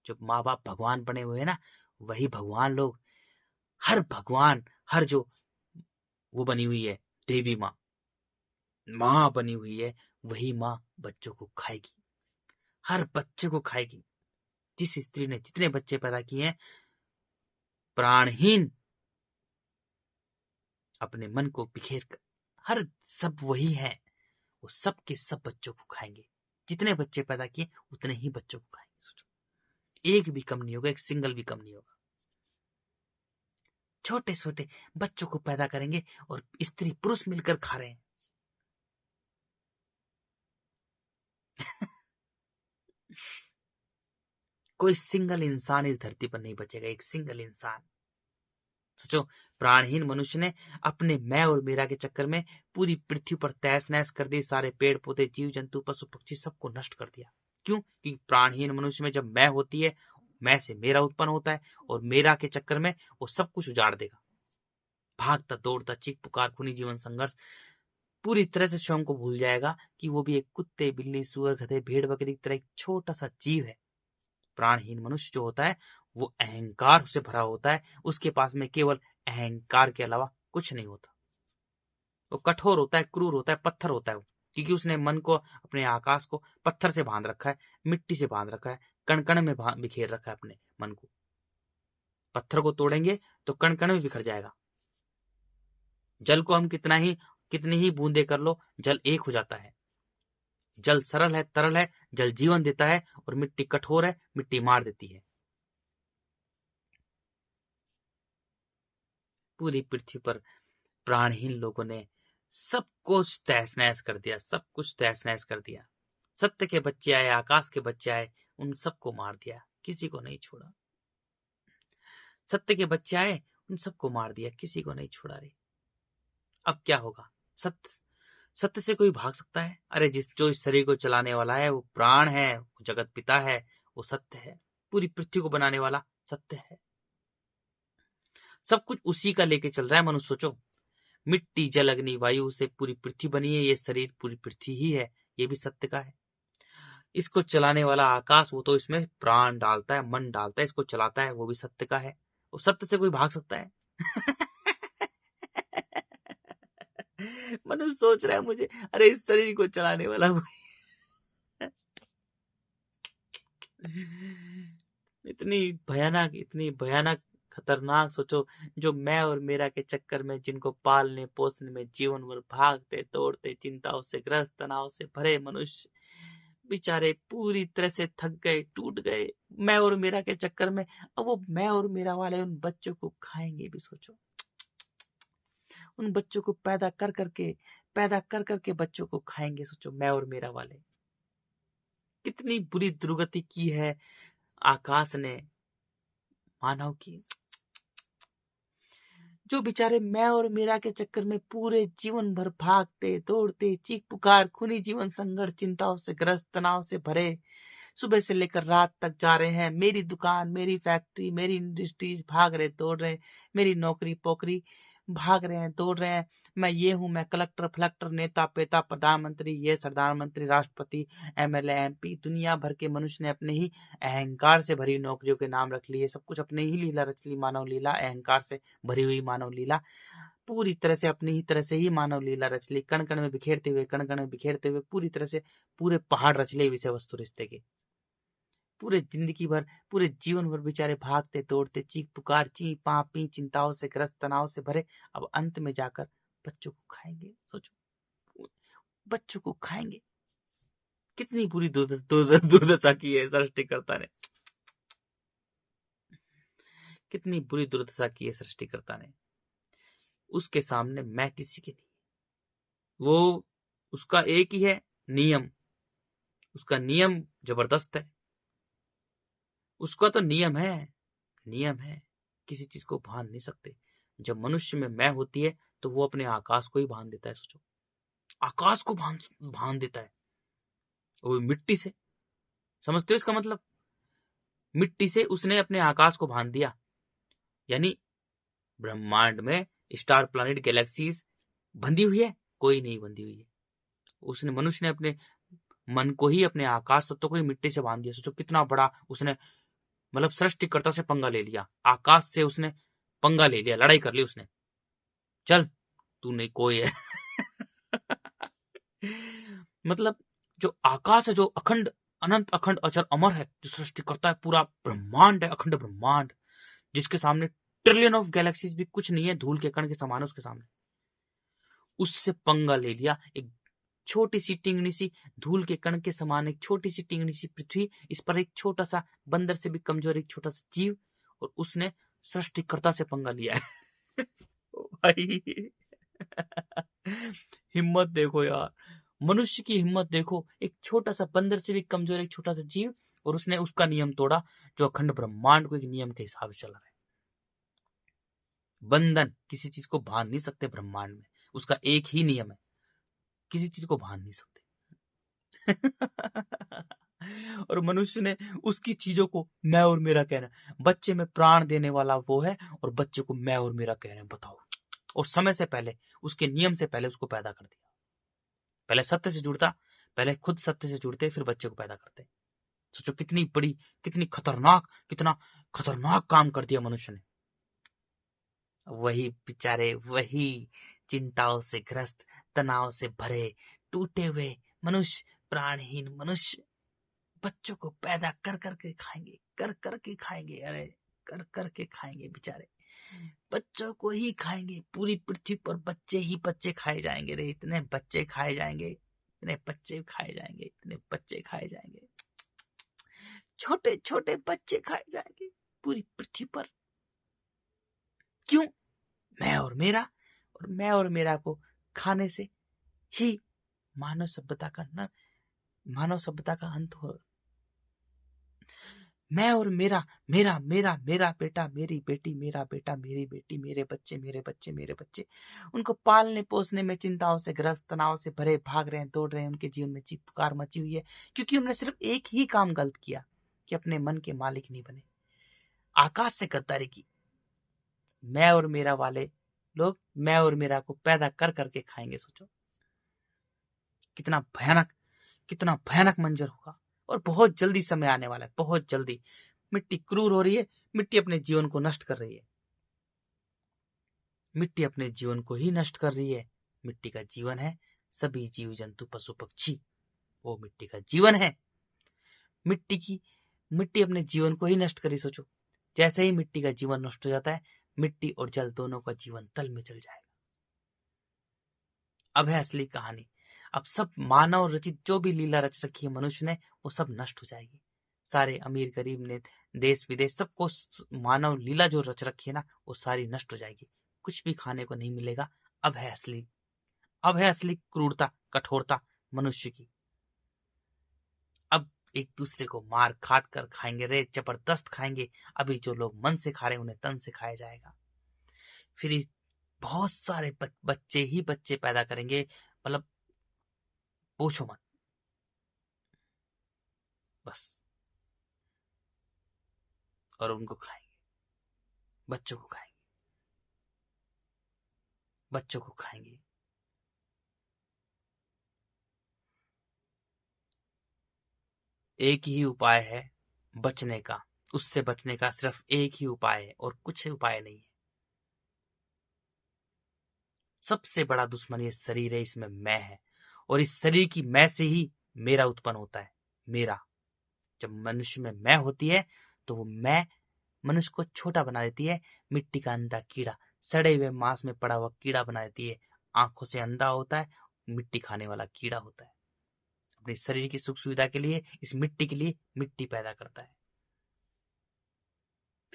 जो माँ बाप भगवान बने हुए हैं ना, वही भगवान लोग, हर भगवान, हर जो वो बनी हुई है देवी माँ, माँ बनी हुई है, वही माँ बच्चों को खाएगी, हर बच्चे को खाएगी। जिस स्त्री ने जितने बच्चे पैदा किए हैं, प्राणहीन अपने मन को बिखेर कर, हर सब वही है, वो सब के सब बच्चों को खाएंगे। जितने बच्चे पैदा किए उतने ही बच्चों को खाएंगे। सोचो, एक भी कम नहीं होगा, एक सिंगल भी कम नहीं होगा। छोटे छोटे बच्चों को पैदा करेंगे और स्त्री पुरुष मिलकर खा रहे हैं। कोई सिंगल इंसान इस धरती पर नहीं बचेगा, एक सिंगल इंसान। सोचो, प्राणहीन मनुष्य ने अपने मैं और मेरा के चक्कर में पूरी पृथ्वी पर तहस नहस कर दी, सारे पेड़ पौधे, जीव जंतु, पशु पक्षी सबको नष्ट कर दिया। क्यों? क्योंकि प्राणहीन मनुष्य में जब मैं होती है, मैं से मेरा उत्पन्न होता है, और मेरा के चक्कर में वो सब कुछ उजाड़ देगा। भागता दौड़ता चीख पुकार खूनी जीवन संघर्ष, पूरी तरह से स्वयं को भूल जाएगा कि वो भी एक कुत्ते, बिल्ली, सुअर, गधे, भेड़ बकरी की तरह एक छोटा सा जीव है। प्राणहीन मनुष्य जो होता है वो अहंकार से भरा होता है, उसके पास में केवल अहंकार के अलावा कुछ नहीं होता। वो कठोर होता है, क्रूर होता है, पत्थर होता है वो, क्योंकि उसने मन को, अपने आकाश को पत्थर से बांध रखा है, मिट्टी से बांध रखा है, कण कण में बिखेर रखा है अपने मन को। पत्थर को तोड़ेंगे तो कण कण में बिखर जाएगा। जल को हम कितनी ही बूंदे कर लो, जल एक हो जाता है। जल सरल है, तरल है, जल जीवन देता है, और मिट्टी कठोर है, मिट्टी मार देती है। पूरी पृथ्वी पर प्राणहीन लोगों ने सब कुछ तहस नहस कर दिया, सब कुछ तहस नहस कर दिया। सत्य के बच्चे आए, आकाश के बच्चे आए, उन सबको मार दिया, किसी को नहीं छोड़ा। सत्य के बच्चे आए, उन सबको मार दिया, किसी को नहीं छोड़ा रे। अब क्या होगा? सत्य से कोई भाग सकता है? अरे जो इस शरीर को चलाने वाला है वो प्राण है, वो जगत पिता है, वो सत्य है। पूरी पृथ्वी को बनाने वाला सत्य है। सब कुछ उसी का लेके चल रहा है। मनुष्य सोचो, मिट्टी, जल, अग्नि, वायु से पूरी पृथ्वी बनी है। ये शरीर पूरी पृथ्वी ही है, ये भी सत्य का है। इसको चलाने वाला आकाश, वो तो इसमें प्राण डालता है, मन डालता है, इसको चलाता है, वो भी सत्य का है। वो सत्य से कोई भाग सकता है? मनुष्य सोच रहा है मुझे, अरे इस शरीर को चलाने वाला इतनी भयानक खतरनाक। सोचो, जो मैं और मेरा के चक्कर में, जिनको पालने पोसने में जीवन भर भागते दौड़ते, चिंताओं से ग्रस्त, तनाव से भरे मनुष्य बेचारे पूरी तरह से थक गए, टूट गए मैं और मेरा के चक्कर में। अब वो मैं और मेरा वाले उन बच्चों को खाएंगे भी। सोचो, उन बच्चों को पैदा कर करके बच्चों को खाएंगे। सोचो, मैं और मेरा वाले। कितनी बुरी दुर्गति की है आकाश ने मानव की। जो बेचारे मैं और मेरा के चक्कर में पूरे जीवन भर भागते दौड़ते, चीख पुकार खूनी जीवन संघर्ष, चिंताओं से ग्रस्त, तनाव से भरे, सुबह से लेकर रात तक जा रहे हैं। मेरी दुकान, मेरी फैक्ट्री, मेरी इंडस्ट्रीज, भाग रहे दौड़ रहे, मेरी नौकरी पोकरी, भाग रहे हैं दौड़ रहे हैं। मैं ये हूं, मैं कलेक्टर फलेक्टर, नेता पेता, प्रधानमंत्री, ये प्रधानमंत्री, राष्ट्रपति, एमएलए, एमपी। दुनिया भर के मनुष्य ने अपने ही अहंकार से भरी नौकरियों के नाम रख लिए। सब कुछ अपने ही लीला रच ली, मानव लीला, अहंकार से भरी हुई मानव लीला, पूरी तरह से अपनी ही तरह से ही मानव लीला रच ली। कण कण में बिखेरते हुए, कण कण में बिखेरते हुए पूरी तरह से पूरे पहाड़ रच लिए विषय वस्तु रिश्ते के। पूरे जिंदगी भर, पूरे जीवन भर बेचारे भागते दौड़ते, चीख पुकार, ची पा पी, चिंताओं से ग्रस्त, तनाव से भरे, अब अंत में जाकर बच्चों को खाएंगे। सोचो, बच्चों को खाएंगे। कितनी बुरी दुर्दशा की है सृष्टिकर्ता ने। कितनी बुरी दुर्दशा की है सृष्टिकर्ता ने। उसके सामने मैं किसी के नहीं। वो उसका एक ही है नियम, उसका नियम जबरदस्त है। उसका तो नियम है, किसी चीज को बांध नहीं सकते। जब मनुष्य में मैं होती है तो वो अपने आकाश को ही बांध देता है। सोचो, आकाश को बांध देता है, वो मिट्टी से। समझते हो इसका मतलब? मिट्टी से उसने अपने आकाश को बांध दिया। यानी ब्रह्मांड में स्टार, प्लैनेट, गैलेक्सीज बंधी हुई है? कोई नहीं बंधी हुई है। उसने, मनुष्य ने अपने मन को ही, अपने आकाश तत्व को ही मिट्टी से बांध दिया। सोचो कितना बड़ा उसने, मतलब सृष्टिकर्ता से पंगा ले लिया। आकाश से उसने पंगा ले लिया, लड़ाई कर ली उसने। चल तू नहीं कोई है। मतलब जो आकाश है, जो अखंड, अनंत, अखंड, अचर, अमर है, जो सृष्टि करता है, पूरा ब्रह्मांड है, अखंड ब्रह्मांड, जिसके सामने ट्रिलियन ऑफ गैलेक्सीज भी कुछ नहीं है, धूल के कण के समान है उसके सामने। उससे पंगा ले लिया एक छोटी सी टिंगनी सी, धूल के कण के समान एक छोटी सी टिंगनी सी पृथ्वी, इस पर एक छोटा सा, बंदर से भी कमजोर एक छोटा सा जीव, और उसने सृष्टिकर्ता से पंगा लिया है। भाई हिम्मत देखो यार, मनुष्य की हिम्मत देखो। एक छोटा सा बंदर से भी कमजोर एक छोटा सा जीव, और उसने उसका नियम तोड़ा जो अखंड ब्रह्मांड को एक नियम के हिसाब से चल रहा है। बंधन, किसी चीज को बांध नहीं सकते ब्रह्मांड में, उसका एक ही नियम है, किसी चीज को बांध नहीं सकते। और मनुष्य ने उसकी चीजों को मैं और मेरा कहना, बच्चे में प्राण देने वाला वो है, और बच्चे को मैं और मेरा कह रहे हैं, बताओ। और समय से पहले, उसके नियम से पहले उसको पैदा कर दिया। पहले सत्य से जुड़ता, पहले खुद सत्य से जुड़ते, फिर बच्चे को पैदा करते। सोचो कितनी बड़ी, कितनी खतरनाक, कितना खतरनाक काम कर दिया मनुष्य ने। वही बेचारे, वही चिंताओं से ग्रस्त, तनाव से भरे, टूटे हुए मनुष्य, प्राणहीन मनुष्य, बच्चों को पैदा कर करके खाएंगे, कर करके खाएंगे। अरे कर करके खाएंगे बेचारे, बच्चों को ही खाएंगे। पूरी पृथ्वी पर बच्चे ही बच्चे खाए जाएंगे रे, इतने बच्चे खाए जाएंगे, इतने बच्चे खाए जाएंगे, इतने बच्चे खाए जाएंगे, छोटे छोटे बच्चे खाए जाएंगे पूरी पृथ्वी पर। क्यों? मैं और मेरा, और मैं और मेरा को खाने से ही मानव सभ्यता का न, मानव सभ्यता का अंत हो। मैं और मेरा, मेरा मेरा मेरा बेटा, मेरी बेटी, मेरा बेटा, मेरी बेटी, मेरे बच्चे, मेरे बच्चे, मेरे बच्चे, उनको पालने पोसने में चिंताओं से ग्रस्त, तनाव से भरे, भाग रहे हैं, दौड़ रहे हैं। उनके जीवन में चित्कार मची हुई है, क्योंकि उन्होंने सिर्फ एक ही काम गलत किया कि अपने मन के मालिक नहीं बने, आकाश से गद्दारी की। मैं और मेरा वाले लोग मैं और मेरा को पैदा कर करके खाएंगे। सोचो कितना भयानक, कितना भयानक मंजर होगा। और बहुत जल्दी समय आने वाला है, बहुत जल्दी। मिट्टी क्रूर हो रही है, मिट्टी अपने जीवन को नष्ट कर रही है, मिट्टी अपने जीवन को ही नष्ट कर रही है। मिट्टी का जीवन है सभी जीव जंतु, पशु पक्षी, वो मिट्टी का जीवन है। मिट्टी अपने जीवन को ही नष्ट करी। सोचो जैसे ही मिट्टी का जीवन नष्ट हो जाता है, मिट्टी और जल दोनों का जीवन तल में चल जाएगा। अब है असली कहानी। अब सब मानव रचित जो भी लीला रच रखी है मनुष्य ने, वो सब नष्ट हो जाएगी। सारे अमीर गरीब ने, देश विदेश, सबको मानव लीला जो रच रखी है ना, वो सारी नष्ट हो जाएगी। कुछ भी खाने को नहीं मिलेगा। अब है असली, अब है असली क्रूरता, कठोरता मनुष्य की। अब एक दूसरे को मार काट कर खाएंगे रे, जबरदस्त खाएंगे। अभी जो लोग मन से खा रहे हैं उन्हें तन से खाया जाएगा। फिर बहुत सारे बच्चे ही बच्चे पैदा करेंगे, मतलब पूछो मत, बस। और उनको खाएंगे, बच्चों को खाएंगे, बच्चों को खाएंगे। एक ही उपाय है बचने का, उससे बचने का सिर्फ एक ही उपाय है, और कुछ उपाय नहीं है। सबसे बड़ा दुश्मन ये शरीर है, इसमें मैं है, और इस शरीर की मैं से ही मेरा उत्पन्न होता है। मेरा, जब मनुष्य में मैं होती है तो वो मैं मनुष्य को छोटा बना देती है। मिट्टी का अंधा कीड़ा, सड़े हुए मांस में पड़ा हुआ कीड़ा बना देती है। आंखों से अंधा होता है, मिट्टी खाने वाला कीड़ा होता है। अपने शरीर की सुख सुविधा के लिए, इस मिट्टी के लिए मिट्टी पैदा करता है।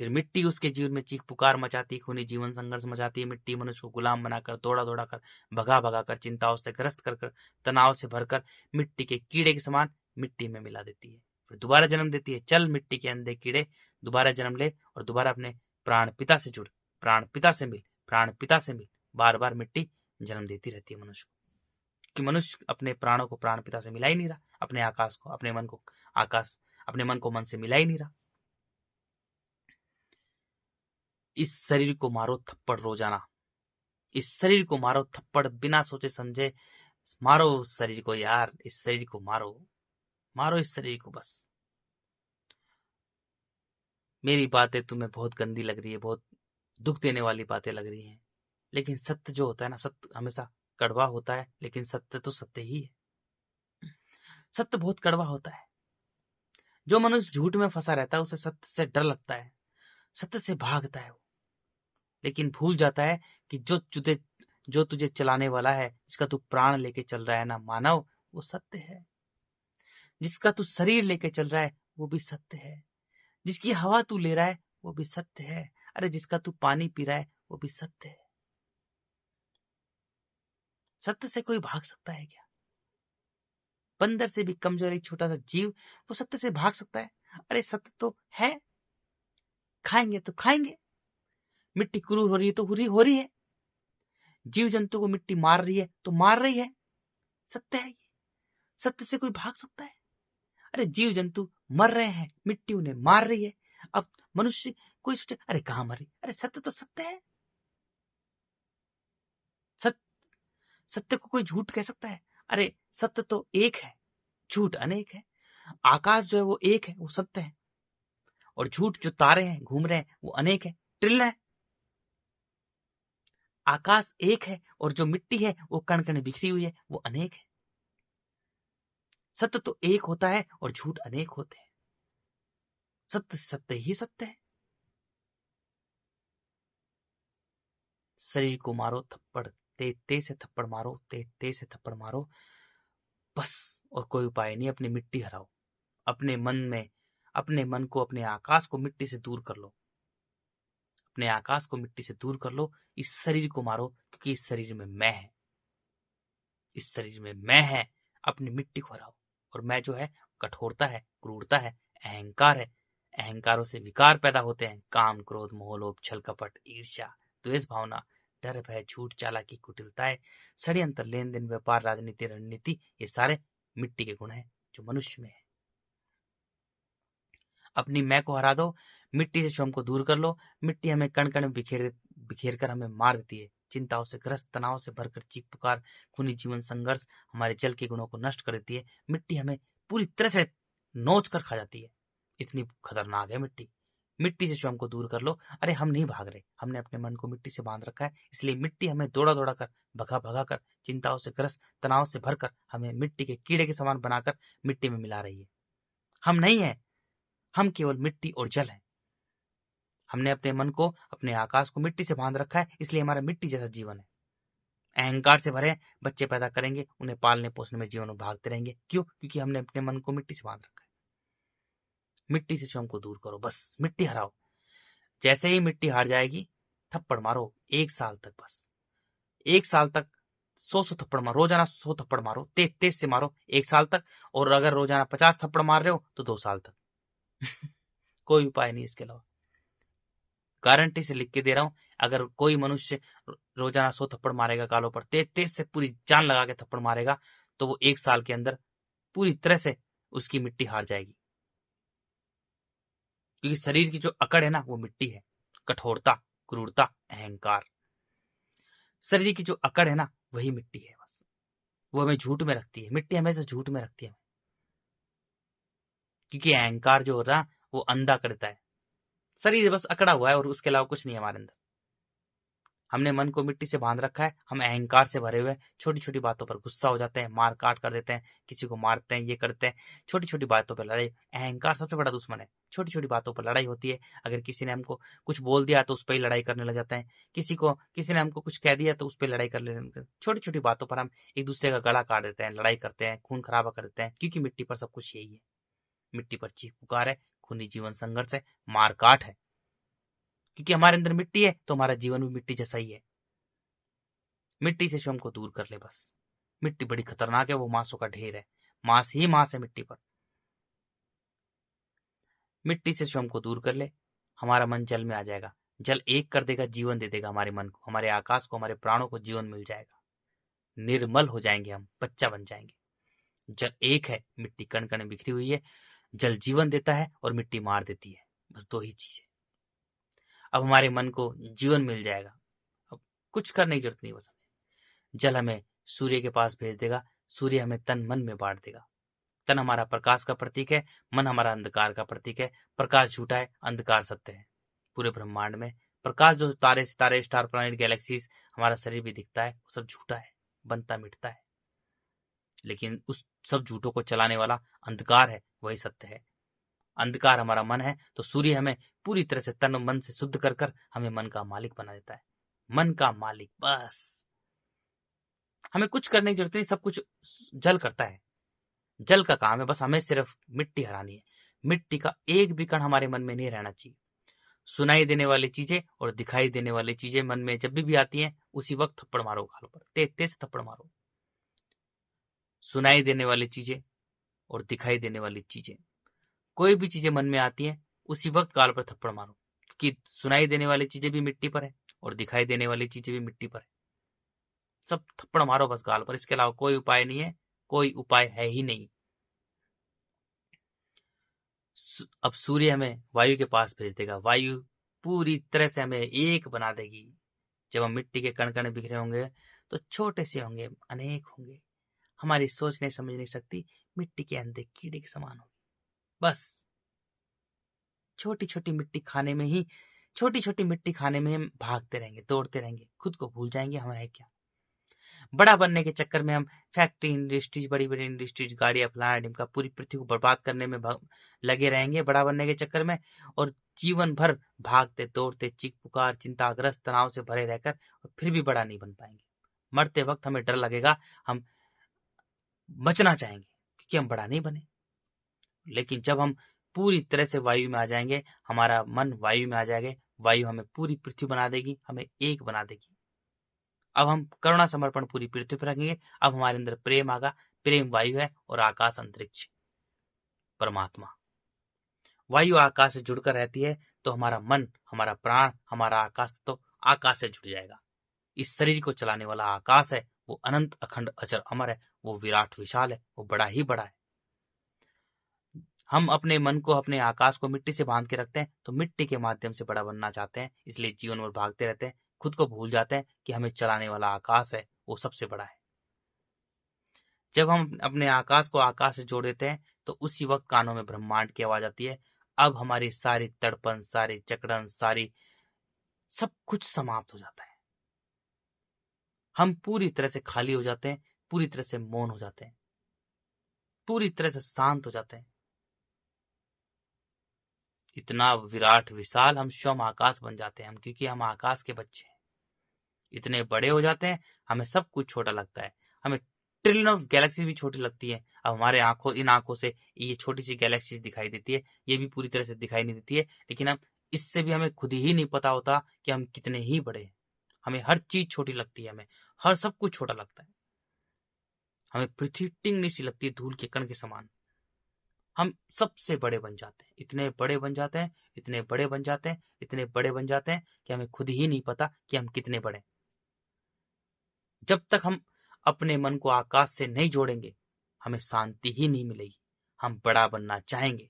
फिर मिट्टी उसके जीवन में चीख पुकार मचाती, खूनी जीवन संघर्ष मचाती है। मिट्टी मनुष्य को गुलाम बनाकर, दौड़ा दौड़ा कर, भगा भगा कर, चिंताओं से ग्रस्त कर कर, तनाव से भरकर मिट्टी के कीड़े के समान मिट्टी में मिला देती है। फिर दोबारा जन्म देती है। चल मिट्टी के अंधे कीड़े, दोबारा जन्म ले और दोबारा अपने प्राण पिता से जुड़, प्राण पिता से मिल, प्राण पिता से मिल। बार बार मिट्टी जन्म देती रहती है मनुष्य को, कि मनुष्य अपने प्राणों को प्राण पिता से मिला ही नहीं रहा, अपने आकाश को, अपने मन को आकाश, अपने मन को मन से मिला ही नहीं रहा। इस शरीर को मारो थप्पड़ रोजाना, इस शरीर को मारो थप्पड़ बिना सोचे समझे। मारो उस शरीर को यार, इस शरीर को मारो, मारो इस शरीर को बस। मेरी बातें तुम्हें बहुत गंदी लग रही है, बहुत दुख देने वाली बातें लग रही हैं, लेकिन सत्य जो होता है ना, सत्य हमेशा कड़वा होता है, लेकिन सत्य तो सत्य ही है। सत्य बहुत कड़वा होता है। जो मनुष्य झूठ में फंसा रहता है उसे सत्य से डर लगता है, सत्य से भागता है वो, लेकिन भूल जाता है कि जो तुझे चलाने वाला है, जिसका तू प्राण लेके चल रहा है ना मानव, वो सत्य है। जिसका तू शरीर लेके चल रहा है वो भी सत्य है। जिसकी हवा तू ले रहा है वो भी सत्य है। अरे जिसका तू पानी पी रहा है वो भी सत्य है। सत्य से कोई भाग सकता है क्या? बंदर से भी कमजोर एक छोटा सा जीव वो सत्य से भाग सकता है? अरे सत्य तो है, खाएंगे तो खाएंगे। मिट्टी क्रूर हो रही है तो हो रही है। जीव जंतु को मिट्टी मार रही है तो मार रही है। सत्य है ये। सत्य से कोई भाग सकता है? अरे जीव जंतु मर रहे हैं, मिट्टी उन्हें मार रही है। अब मनुष्य कोई सोचे अरे कहां मर रही, अरे सत्य तो सत्य है। सत्य को कोई झूठ कह सकता है? अरे सत्य तो एक है, झूठ अनेक है। आकाश जो है वो एक है, वो सत्य है, और झूठ जो तारे हैं घूम रहे हैं वो अनेक है, ट्रिलियन है। आकाश एक है और जो मिट्टी है वो कण कण बिखरी हुई है, वो अनेक है। सत्य तो एक होता है और झूठ अनेक होते हैं। सत्य सत्य ही सत्य है। शरीर को मारो थप्पड़, तेज तेज से थप्पड़ मारो, तेज तेज से थप्पड़ मारो बस, और कोई उपाय नहीं। अपनी मिट्टी हराओ, अपने मन में, अपने मन को, अपने आकाश को मिट्टी से दूर कर लो, अपने आकाश को मिट्टी से दूर कर लो। इस शरीर को मारो, क्योंकि इस शरीर में मैं है, इस शरीर में मैं है। अपनी मिट्टी को हराओ। और मैं जो है कठोरता है, क्रूरता है, अहंकार है। अहंकारों से विकार पैदा होते हैं, काम, क्रोध, मोह, लोभ, छल, कपट, ईर्ष्या, द्वेष भावना, डर, भय, झूठ, चालाकी, कुटिलताएं, षड्यंत्र, लेन देन, व्यापार, राजनीति, रणनीति, ये सारे मिट्टी के गुण हैं जो मनुष्य में है। अपनी मैं को हरा दो, मिट्टी से स्वयं को दूर कर लो। मिट्टी हमें कण कण बिखेर कर हमें मार देती है। चिंताओं से ग्रस्त, तनाव से भरकर चीख पुकार, खूनी जीवन संघर्ष हमारे जल के गुणों को नष्ट कर देती है। मिट्टी हमें पूरी तरह से नोच कर खा जाती है। इतनी खतरनाक है मिट्टी। मिट्टी से स्वयं को दूर कर लो। अरे हम नहीं भाग रहे, हमने अपने मन को मिट्टी से बांध रखा है, इसलिए मिट्टी हमें दौड़ा दौड़ा कर, भगा भगा कर, चिंताओं से ग्रस्त, तनाव से भरकर हमें मिट्टी के कीड़े के समान बनाकर मिट्टी में मिला रही है। हम नहीं है, हम केवल मिट्टी और जल हैं। हमने अपने मन को, अपने आकाश को मिट्टी से बांध रखा है, इसलिए हमारा मिट्टी जैसा जीवन है। अहंकार से भरे बच्चे पैदा करेंगे, उन्हें पालने पोसने में जीवन में भागते रहेंगे। क्यों? क्योंकि हमने अपने मन को मिट्टी से बांध रखा है। मिट्टी से स्वयं को दूर करो, बस मिट्टी हराओ। जैसे ही मिट्टी हार जाएगी, थप्पड़ मारो 1 साल तक, बस 1 साल तक 100 थप्पड़ मारो, रोजाना 100 थप्पड़ मारो, तेज तेज से मारो 1 साल तक। और अगर रोजाना 50 थप्पड़ मार रहे हो तो 2 साल तक। कोई उपाय नहीं इसके अलावा, गारंटी से लिख के दे रहा हूं। अगर कोई मनुष्य रोजाना 100 थप्पड़ मारेगा गालों पर, तेज तेज से पूरी जान लगा के थप्पड़ मारेगा, तो वो 1 साल के अंदर पूरी तरह से उसकी मिट्टी हार जाएगी। क्योंकि शरीर की जो अकड़ है ना वो मिट्टी है, कठोरता, क्रूरता, अहंकार। शरीर की जो अकड़ है ना वही मिट्टी है, बस वो हमें झूठ में रखती है। मिट्टी हमेशा झूठ में रखती है, क्योंकि अहंकार जो होता है वो अंधा करता है। शरीर बस अकड़ा हुआ है और उसके अलावा कुछ नहीं है हमारे अंदर। हमने मन को मिट्टी से बांध रखा है, हम अहंकार से भरे हुए, छोटी छोटी बातों पर गुस्सा हो जाते हैं, मार काट कर देते हैं, किसी को मारते हैं, ये करते हैं, छोटी छोटी बातों पर लड़ाई। अहंकार सबसे बड़ा दुश्मन है। छोटी छोटी बातों पर लड़ाई होती है। अगर किसी ने हमको कुछ बोल दिया तो उस पर ही लड़ाई करने लग जाते हैं। किसी ने हमको कुछ कह दिया तो उस पर लड़ाई कर लेते हैं। छोटी छोटी बातों पर हम एक दूसरे का गला काट देते हैं, लड़ाई करते हैं, खून खराबा कर देते हैं, क्योंकि मिट्टी पर सब कुछ यही है। मिट्टी पर चीख पुकार है, खूनी जीवन संघर्ष है, मार काट है। क्योंकि हमारे अंदर मिट्टी है तो हमारा जीवन भी मिट्टी जैसा ही है। मिट्टी से स्वयं को दूर कर ले बस। मिट्टी बड़ी खतरनाक है, वो मांसों का ढेर है, मांस ही मांस है मिट्टी पर। मिट्टी से स्वयं को दूर कर ले, हमारा मन जल में आ जाएगा। जल एक कर देगा, जीवन दे देगा हमारे मन को, हमारे आकाश को, हमारे प्राणों को जीवन मिल जाएगा। निर्मल हो जाएंगे हम, बच्चा बन जाएंगे। जल एक है, मिट्टी कण कण बिखरी हुई है। जल जीवन देता है और मिट्टी मार देती है, बस दो ही चीजें। अब हमारे मन को जीवन मिल जाएगा, अब कुछ करने की जरूरत नहीं बस हमें। जल हमें सूर्य के पास भेज देगा, सूर्य हमें तन मन में बांट देगा। तन हमारा प्रकाश का प्रतीक है, मन हमारा अंधकार का प्रतीक है। प्रकाश झूठा है, अंधकार सत्य है। पूरे ब्रह्मांड में प्रकाश, जो तारे सितारे, स्टार प्लैनेट, गैलेक्सीज, हमारा शरीर भी दिखता है, वो सब झूठा है, बनता मिटता है। लेकिन उस सब झूठों को चलाने वाला अंधकार है, वही सत्य है। अंधकार हमारा मन है, तो सूर्य हमें पूरी तरह से तन मन से शुद्ध कर कर हमें मन का मालिक बना देता है। मन का मालिक, बस हमें कुछ करने की जरूरत नहीं, सब कुछ जल करता है। जल का काम है, बस हमें सिर्फ मिट्टी हरानी है। मिट्टी का एक भी कण हमारे मन में नहीं रहना चाहिए। सुनाई देने वाली चीजें और दिखाई देने वाली चीजें मन में जब भी आती हैं, उसी वक्त थप्पड़ मारो गाल पर, तेज तेज थप्पड़ मारो। सुनाई देने वाली चीजें और दिखाई देने वाली चीजें, कोई भी चीजें मन में आती हैं, उसी वक्त गाल पर थप्पड़ मारो। क्योंकि सुनाई देने वाली चीजें भी मिट्टी पर है और दिखाई देने वाली चीजें भी मिट्टी पर है। सब थप्पड़ मारो बस गाल पर, इसके अलावा कोई उपाय नहीं है, कोई उपाय है ही नहीं। अब सूर्य हमें वायु के पास भेज देगा, वायु पूरी तरह से हमें एक बना देगी। जब हम मिट्टी के कण कण बिखरे होंगे तो छोटे से होंगे, अनेक होंगे। हमारी सोचने समझने शक्ति मिट्टी के अंधे कीड़े के समान होगी। बस छोटी छोटी मिट्टी खाने में ही, छोटी छोटी मिट्टी खाने में हम भागते रहेंगे, दौड़ते रहेंगे, खुद को भूल जाएंगे हमें है क्या। बड़ा बनने के चक्कर में हम फैक्ट्री इंडस्ट्रीज, बड़ी बड़ी इंडस्ट्रीज, गाड़ियां, फलाना ढिमका, पूरी पृथ्वी को बर्बाद करने में लगे रहेंगे बड़ा बनने के चक्कर में। और जीवन भर भागते दौड़ते, चीख पुकार, चिंताग्रस्त, तनाव से भरे रहकर, और फिर भी बड़ा नहीं बन पाएंगे। मरते वक्त हमें डर लगेगा, हम बचना चाहेंगे क्योंकि हम बड़ा नहीं बने। लेकिन जब हम पूरी तरह से वायु में आ जाएंगे, हमारा मन वायु में आ जाएगा, वायु हमें पूरी पृथ्वी बना देगी, हमें एक बना देगी। अब हम करुणा समर्पण पूरी पृथ्वी पर रखेंगे। अब हमारे अंदर प्रेम आगा, प्रेम वायु है और आकाश अंतरिक्ष परमात्मा। वायु आकाश से जुड़कर रहती है, तो हमारा मन, हमारा प्राण, हमारा आकाश तो आकाश से जुड़ जाएगा। इस शरीर को चलाने वाला आकाश है, वो अनंत अखंड अजर अमर है, वो विराट विशाल है, वो बड़ा ही बड़ा है। हम अपने मन को, अपने आकाश को मिट्टी से बांध के रखते हैं, तो मिट्टी के माध्यम से बड़ा बनना चाहते हैं, इसलिए जीवन भर भागते रहते हैं, खुद को भूल जाते हैं कि हमें चलाने वाला आकाश है, वो सबसे बड़ा है। जब हम अपने आकाश को आकाश से जोड़ देते हैं, तो उसी वक्त कानों में ब्रह्मांड की आवाज आती है। अब हमारी सारी तड़पन, सारी जकड़न, सारी सब कुछ समाप्त हो जाता है। हम पूरी तरह से खाली हो जाते हैं, पूरी तरह से मौन हो जाते हैं, पूरी तरह से शांत हो जाते हैं। इतना विराट विशाल हम स्वयं आकाश बन जाते हैं हम, क्योंकि हम आकाश के बच्चे हैं। इतने बड़े हो जाते हैं, हमें सब कुछ छोटा लगता है। हमें ट्रिलियन ऑफ गैलेक्सी भी छोटी लगती है। अब हमारे आंखों, इन आंखों से ये छोटी सी गैलेक्सी दिखाई देती है, ये भी पूरी तरह से दिखाई नहीं देती है। लेकिन हम इससे भी, हमें खुद ही नहीं पता होता कि हम कितने ही बड़े हैं। हमें हर चीज छोटी लगती है, हमें हर सब कुछ छोटा लगता है। हमें पृथ्वी टिंगनी सी लगती है, धूल के कण के समान। हम सबसे बड़े बन जाते हैं, इतने बड़े बन जाते हैं, इतने बड़े बन जाते हैं, इतने बड़े बन जाते हैं कि हमें खुद ही नहीं पता कि हम कितने बड़े। जब तक हम अपने मन को आकाश से नहीं जोड़ेंगे, हमें शांति ही नहीं मिलेगी। हम बड़ा बनना चाहेंगे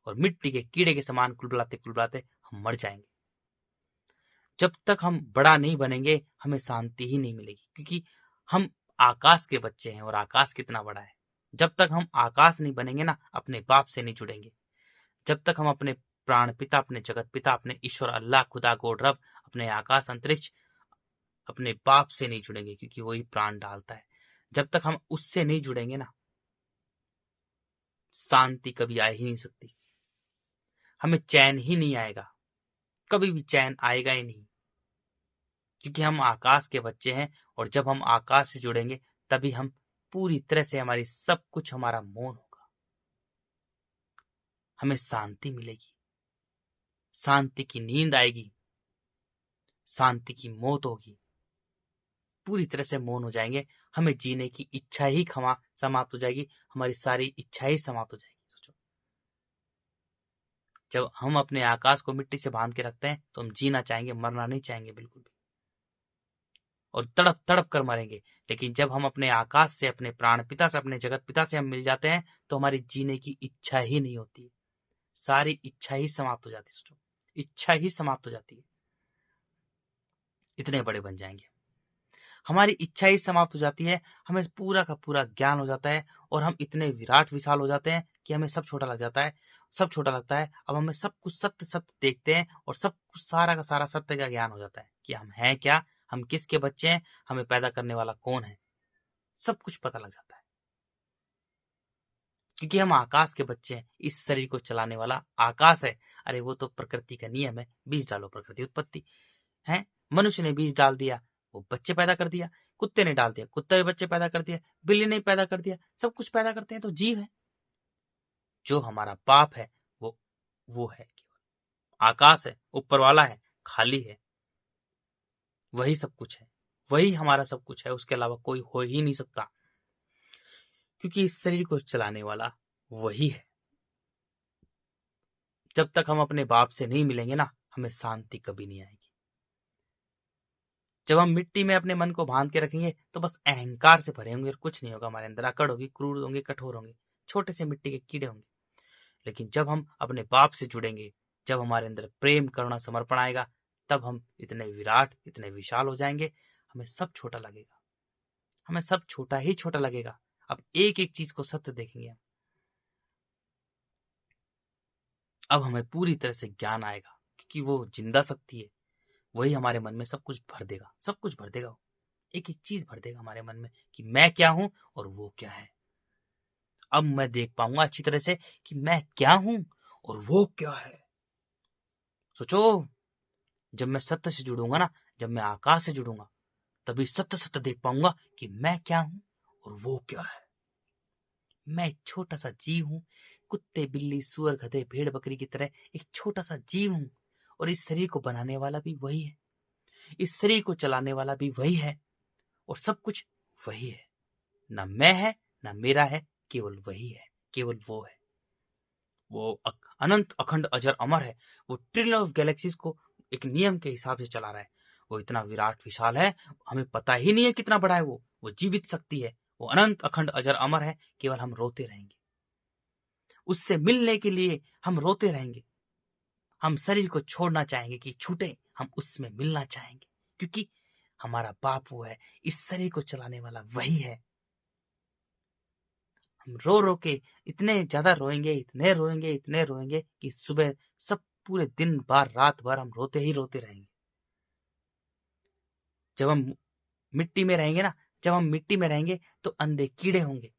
और मिट्टी के कीड़े के समान कुलबुलाते कुलबुलाते हम मर जाएंगे। जब तक हम बड़ा नहीं बनेंगे, हमें शांति ही नहीं मिलेगी, क्योंकि हम आकाश के बच्चे हैं और आकाश कितना बड़ा है। जब तक हम आकाश नहीं बनेंगे ना, अपने बाप से नहीं जुड़ेंगे। जब तक हम अपने प्राण पिता, अपने जगत पिता, अपने ईश्वर अल्लाह, खुदा गोड रब, अपने आकाश अंतरिक्ष, अपने बाप से नहीं जुड़ेंगे, क्योंकि वही प्राण डालता है। जब तक हम उससे नहीं जुड़ेंगे ना, शांति कभी आ ही नहीं सकती। हमें चैन ही नहीं आएगा, कभी भी चैन आएगा ही नहीं, क्योंकि हम आकाश के बच्चे हैं। और जब हम आकाश से जुड़ेंगे, तभी हम पूरी तरह से, हमारी सब कुछ, हमारा मौन होगा, हमें शांति मिलेगी। शांति की नींद आएगी, शांति की मौत होगी, पूरी तरह से मौन हो जाएंगे, हमें जीने की इच्छा ही समाप्त हो जाएगी, हमारी सारी इच्छा ही समाप्त हो जाएगी। सोचो, जब हम अपने आकाश को मिट्टी से बांध के रखते हैं तो हम जीना चाहेंगे, मरना नहीं चाहेंगे बिल्कुल भी, और तड़प तड़प कर मरेंगे। लेकिन जब हम अपने आकाश से, अपने प्राण पिता से, अपने जगत पिता से हम मिल जाते हैं तो हमारी जीने की इच्छा ही नहीं होती, सारी इच्छा ही समाप्त हो जाती है। सोचो, इच्छा ही समाप्त हो जाती है, इतने बड़े बन जाएंगे, हमारी इच्छा ही समाप्त हो जाती है, हमें पूरा का पूरा ज्ञान हो जाता है और हम इतने विराट विशाल हो जाते हैं कि हमें सब छोटा लग जाता है, सब छोटा लगता है। अब हमें सब कुछ सत्य सत्य देखते हैं और सब कुछ सारा का सारा सत्य का ज्ञान हो जाता है कि हम हैं क्या, हम किसके बच्चे हैं, हमें पैदा करने वाला कौन है, सब कुछ पता लग जाता है। क्योंकि हम आकाश के बच्चे हैं, इस शरीर को चलाने वाला आकाश है। अरे वो तो प्रकृति का नियम है, बीज डालो प्रकृति उत्पत्ति है। मनुष्य ने बीज डाल दिया, वो बच्चे पैदा कर दिया, कुत्ते ने डाल दिया, कुत्ते ने बच्चे पैदा कर दिया, बिल्ली ने पैदा कर दिया, सब कुछ पैदा करते हैं तो जीव है। जो हमारा बाप है वो है केवल आकाश है, ऊपर वाला है, खाली है, वही सब कुछ है, वही हमारा सब कुछ है, उसके अलावा कोई हो ही नहीं सकता, क्योंकि इस शरीर को चलाने वाला वही है। जब तक हम अपने बाप से नहीं मिलेंगे ना, हमें शांति कभी नहीं आएगी। जब हम मिट्टी में अपने मन को बांध के रखेंगे तो बस अहंकार से भरे होंगे और कुछ नहीं होगा, हमारे अंदर अकड़ होगी, क्रूर होंगे, कठोर होंगे, छोटे से मिट्टी के कीड़े होंगे। लेकिन जब हम अपने बाप से जुड़ेंगे, जब हमारे अंदर प्रेम, करुणा, समर्पण आएगा, तब हम इतने विराट, इतने विशाल हो जाएंगे, हमें सब छोटा लगेगा, हमें सब छोटा ही छोटा लगेगा। अब एक एक चीज को सत्य देखेंगे, अब हमें पूरी तरह से ज्ञान आएगा, क्योंकि वो जिंदा शक्ति है, वही हमारे मन में सब कुछ भर देगा, सब कुछ भर देगा, एक एक चीज भर देगा हमारे मन में कि मैं क्या हूं और वो क्या है। अब मैं देख पाऊंगा अच्छी तरह से कि मैं क्या हूं और वो क्या है। सोचो, जब मैं सत्य से जुड़ूंगा ना, जब मैं आकाश से जुड़ूंगा, तभी सत्य सत्य देख पाऊंगा कि मैं क्या हूं और वो क्या है। मैं एक छोटा सा जीव हूं, कुत्ते, बिल्ली, सुअर, गधे, भेड़, बकरी की तरह एक छोटा सा जीव हूं, और इस शरीर को बनाने वाला भी वही है, इस शरीर को चलाने वाला भी वही है, और सब कुछ वही है। ना मैं है, ना मेरा है, केवल वही है, केवल वो है। वो अनंत, अखंड, अजर, अमर है। वो ट्रिलियन ऑफ गैलेक्सीज को एक नियम के हिसाब से चला रहा है। वो इतना विराट विशाल है, हमें पता ही नहीं है कितना बड़ा है वो जीवित शक्ति है, वो अनंत, अखंड, अजर, अमर है। केवल हम रोते रहेंगे, उससे मिलने के लिए हम रोते रहेंगे। हम शरीर को छोड़ना चाहेंगे कि छूटे, हम उसमें मिलना चाहेंगे, क्योंकि हमारा बाप वो है, इस शरीर को चलाने वाला वही है। हम रो रो के इतने ज्यादा रोएंगे, इतने रोएंगे, इतने रोएंगे कि सुबह सब पूरे दिन भर, रात भर हम रोते ही रोते रहेंगे। जब हम मिट्टी में रहेंगे ना, जब हम मिट्टी में रहेंगे तो अंधे कीड़े होंगे।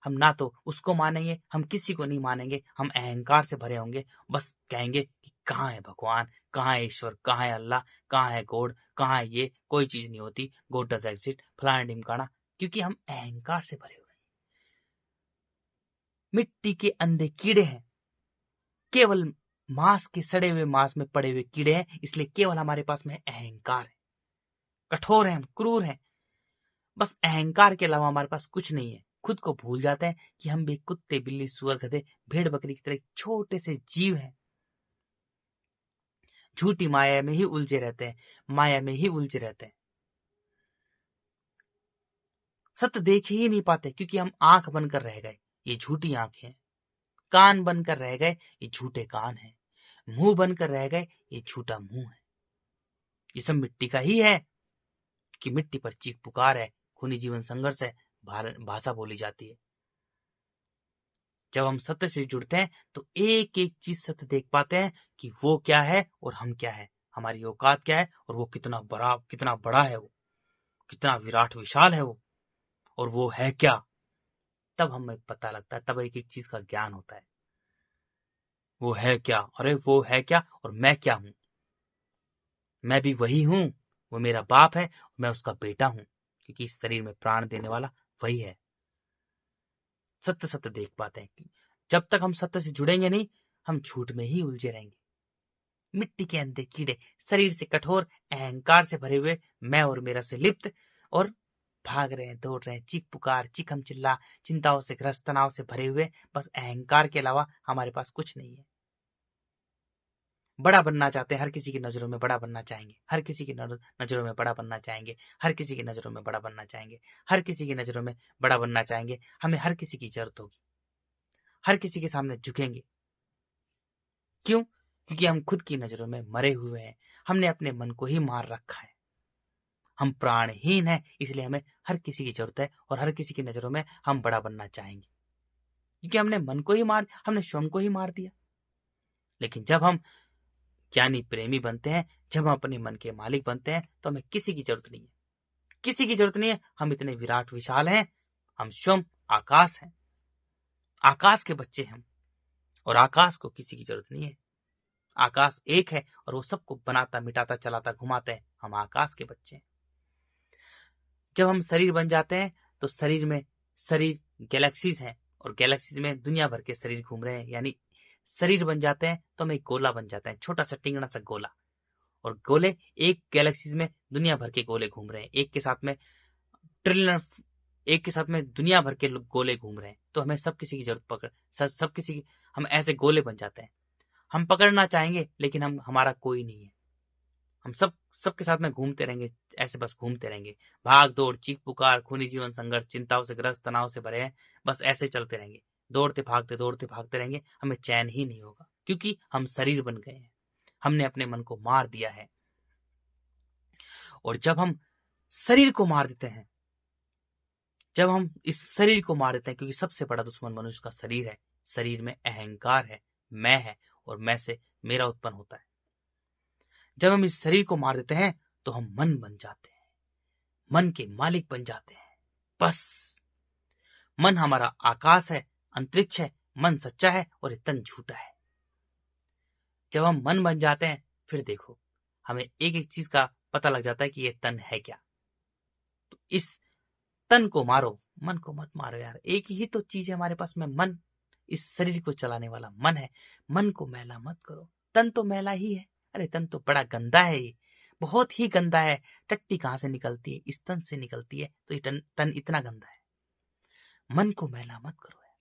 हम ना तो उसको मानेंगे, हम किसी को नहीं मानेंगे, हम अहंकार से भरे होंगे। बस कहेंगे कि कहाँ है भगवान, कहाँ है ईश्वर, कहाँ है अल्लाह, कहाँ है गॉड, कहाँ है ये, कोई चीज नहीं होती, गॉड डज एग्जिस्ट, फलाना ढिमकाना, क्योंकि हम अहंकार से भरे हुए हैं। मिट्टी के अंधे कीड़े हैं, केवल मांस के सड़े हुए मांस में पड़े हुए कीड़े हैं, इसलिए केवल हमारे पास में अहंकार है, कठोर है, हम क्रूर हैं। बस अहंकार के अलावा हमारे पास कुछ नहीं है। खुद को भूल जाते हैं कि हम भी कुत्ते, बिल्ली, सुअर, गधे, भेड़, बकरी की तरह छोटे से जीव हैं। झूठी माया में ही उलझे रहते हैं, माया में ही उलझे रहते हैं, सत्य देख ही नहीं पाते, क्योंकि हम आंख बनकर रह गए, ये झूठी आंखें हैं। कान बनकर रह गए, ये झूठे कान हैं। मुंह बनकर रह गए, ये झूठा मुंह है। ये सब मिट्टी का ही है, कि मिट्टी पर चीख पुकार है, खूनी जीवन संघर्ष है, भाषा बोली जाती है। जब हम सत्य से जुड़ते हैं तो एक एक चीज सत्य देख पाते हैं कि वो क्या है और हम क्या है, हमारी औकात क्या है और वो कितना बड़ा है, वो कितना विराट विशाल है वो, और वो है क्या। तब हमें पता लगता है, तब एक एक चीज का ज्ञान होता है। वो है क्या, अरे वो है क्या, और मैं क्या हूं, मैं भी वही हूं। वो मेरा बाप है, मैं उसका बेटा हूं, क्योंकि इस शरीर में प्राण देने वाला वही है। सत्य सत्य देख पाते हैं कि जब तक हम सत्य से जुड़ेंगे नहीं, हम झूठ में ही उलझे रहेंगे। मिट्टी के अंधे कीड़े, शरीर से कठोर, अहंकार से भरे हुए, मैं और मेरा से लिप्त, और भाग रहे हैं, दौड़ रहे हैं, चीख पुकार, चीखम चिल्ला, चिंताओं से ग्रस्त, तनाव से भरे हुए, बस अहंकार के अलावा हमारे पास कुछ नहीं है। बड़ा बनना चाहते हैं, हर किसी की नजरों में बड़ा बनना चाहेंगे, हर किसी की नजरों में बड़ा बनना चाहेंगे, हर किसी की नजरों में बड़ा बनना चाहेंगे, हर किसी की नजरों में बड़ा बनना चाहेंगे। हमें हर किसी की जरूरत होगी, हर किसी के सामने झुकेंगे। क्यों? क्योंकि हम खुद की नजरों में मरे हुए हैं, हमने अपने मन को ही मार रखा है, हम प्राणहीन हैं, इसलिए हमें हर किसी की जरूरत है और हर किसी की नजरों में हम बड़ा बनना चाहेंगे, क्योंकि हमने मन को ही हमने स्वयं को ही मार दिया। लेकिन जब हम ज्ञानी प्रेमी बनते हैं, जब हम अपने मन के मालिक बनते हैं, तो हमें किसी की जरूरत नहीं है, किसी की जरूरत नहीं है। हम इतने विराट विशाल हैं, हम स्वयं आकाश हैं, आकाश के बच्चे हम, और आकाश को किसी की जरूरत नहीं है। आकाश एक है और वो सबको बनाता, मिटाता, चलाता, घुमाता है। हम आकाश के बच्चे हैं। जब हम शरीर बन जाते हैं तो शरीर गैलेक्सीज हैं, और गैलेक्सीज में दुनिया भर के शरीर घूम रहे हैं। यानी शरीर बन जाते हैं तो हम एक गोला बन जाते हैं, छोटा सा टिंगना सा गोला, और गोले एक गैलेक्सीज में दुनिया भर के गोले घूम रहे हैं, एक के साथ में ट्रिलियन, एक के साथ में दुनिया भर के गोले घूम रहे हैं। तो हमें सब किसी की जरूरत सब किसी की, हम ऐसे गोले बन जाते हैं। हम पकड़ना चाहेंगे लेकिन हमारा कोई नहीं है, हम सबके साथ में घूमते रहेंगे, ऐसे बस घूमते रहेंगे, भाग दौड़, चीख पुकार, खूनी जीवन संघर्ष, चिंताओं से ग्रस्त, तनाव से भरे हैं, बस ऐसे चलते रहेंगे, दौड़ते भागते रहेंगे। हमें चैन ही नहीं होगा, क्योंकि हम शरीर बन गए हैं, हमने अपने मन को मार दिया है। और जब हम शरीर को मार देते हैं, जब हम इस शरीर को मार देते हैं, क्योंकि सबसे बड़ा दुश्मन मनुष्य का शरीर है, शरीर में अहंकार है, मैं है, और मैं से मेरा उत्पन्न होता है। जब हम इस शरीर को मार देते हैं तो हम मन बन जाते हैं, मन के मालिक बन जाते हैं। बस मन हमारा आकाश है, अंतरिक्ष है, मन सच्चा है और ये तन झूठा है। जब हम मन बन जाते हैं, फिर देखो, हमें एक एक चीज का पता लग जाता है कि ये तन है क्या। तो इस तन को मारो, मन को मत मारो यार। एक ही तो चीज है हमारे पास में, मन, इस शरीर को चलाने वाला मन है। मन को मैला मत करो, तन तो मैला ही है। अरे तन तो बड़ा गंदा है, ये बहुत ही गंदा है। टट्टी कहां से निकलती है? इस तन से निकलती है, तो ये तन इतना गंदा है। मन को मैला मत करो यार,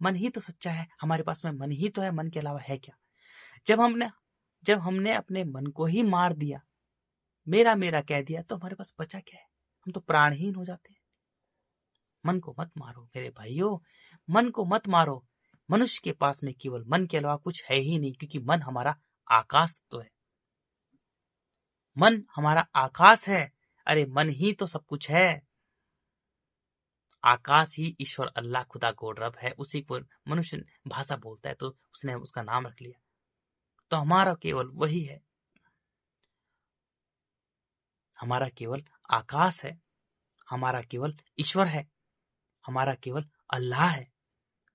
मन ही तो सच्चा है, हमारे पास में मन ही तो है, मन के अलावा है क्या? जब हमने अपने मन को ही मार दिया, मेरा मेरा कह दिया, तो हमारे पास बचा क्या है? हम तो प्राणहीन हो जाते हैं। मन को मत मारो मेरे भाइयों, मन को मत मारो। मनुष्य के पास में केवल मन के अलावा कुछ है ही नहीं, क्योंकि मन हमारा आकाश तो है, मन हमारा आकाश है। अरे मन ही तो सब कुछ है। आकाश ही ईश्वर, अल्लाह, खुदा, गॉड, रब है। उसी को मनुष्य भाषा बोलता है, तो उसने उसका नाम रख लिया। तो हमारा केवल वही है, हमारा केवल आकाश है, हमारा केवल ईश्वर है, हमारा केवल अल्लाह है,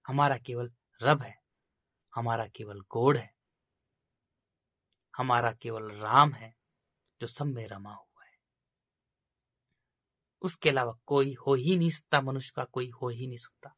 हमारा केवल रब है, हमारा केवल गॉड है, हमारा केवल राम है, जो सब में रमा हुआ है। उसके अलावा कोई हो ही नहीं सकता, मनुष्य का कोई हो ही नहीं सकता।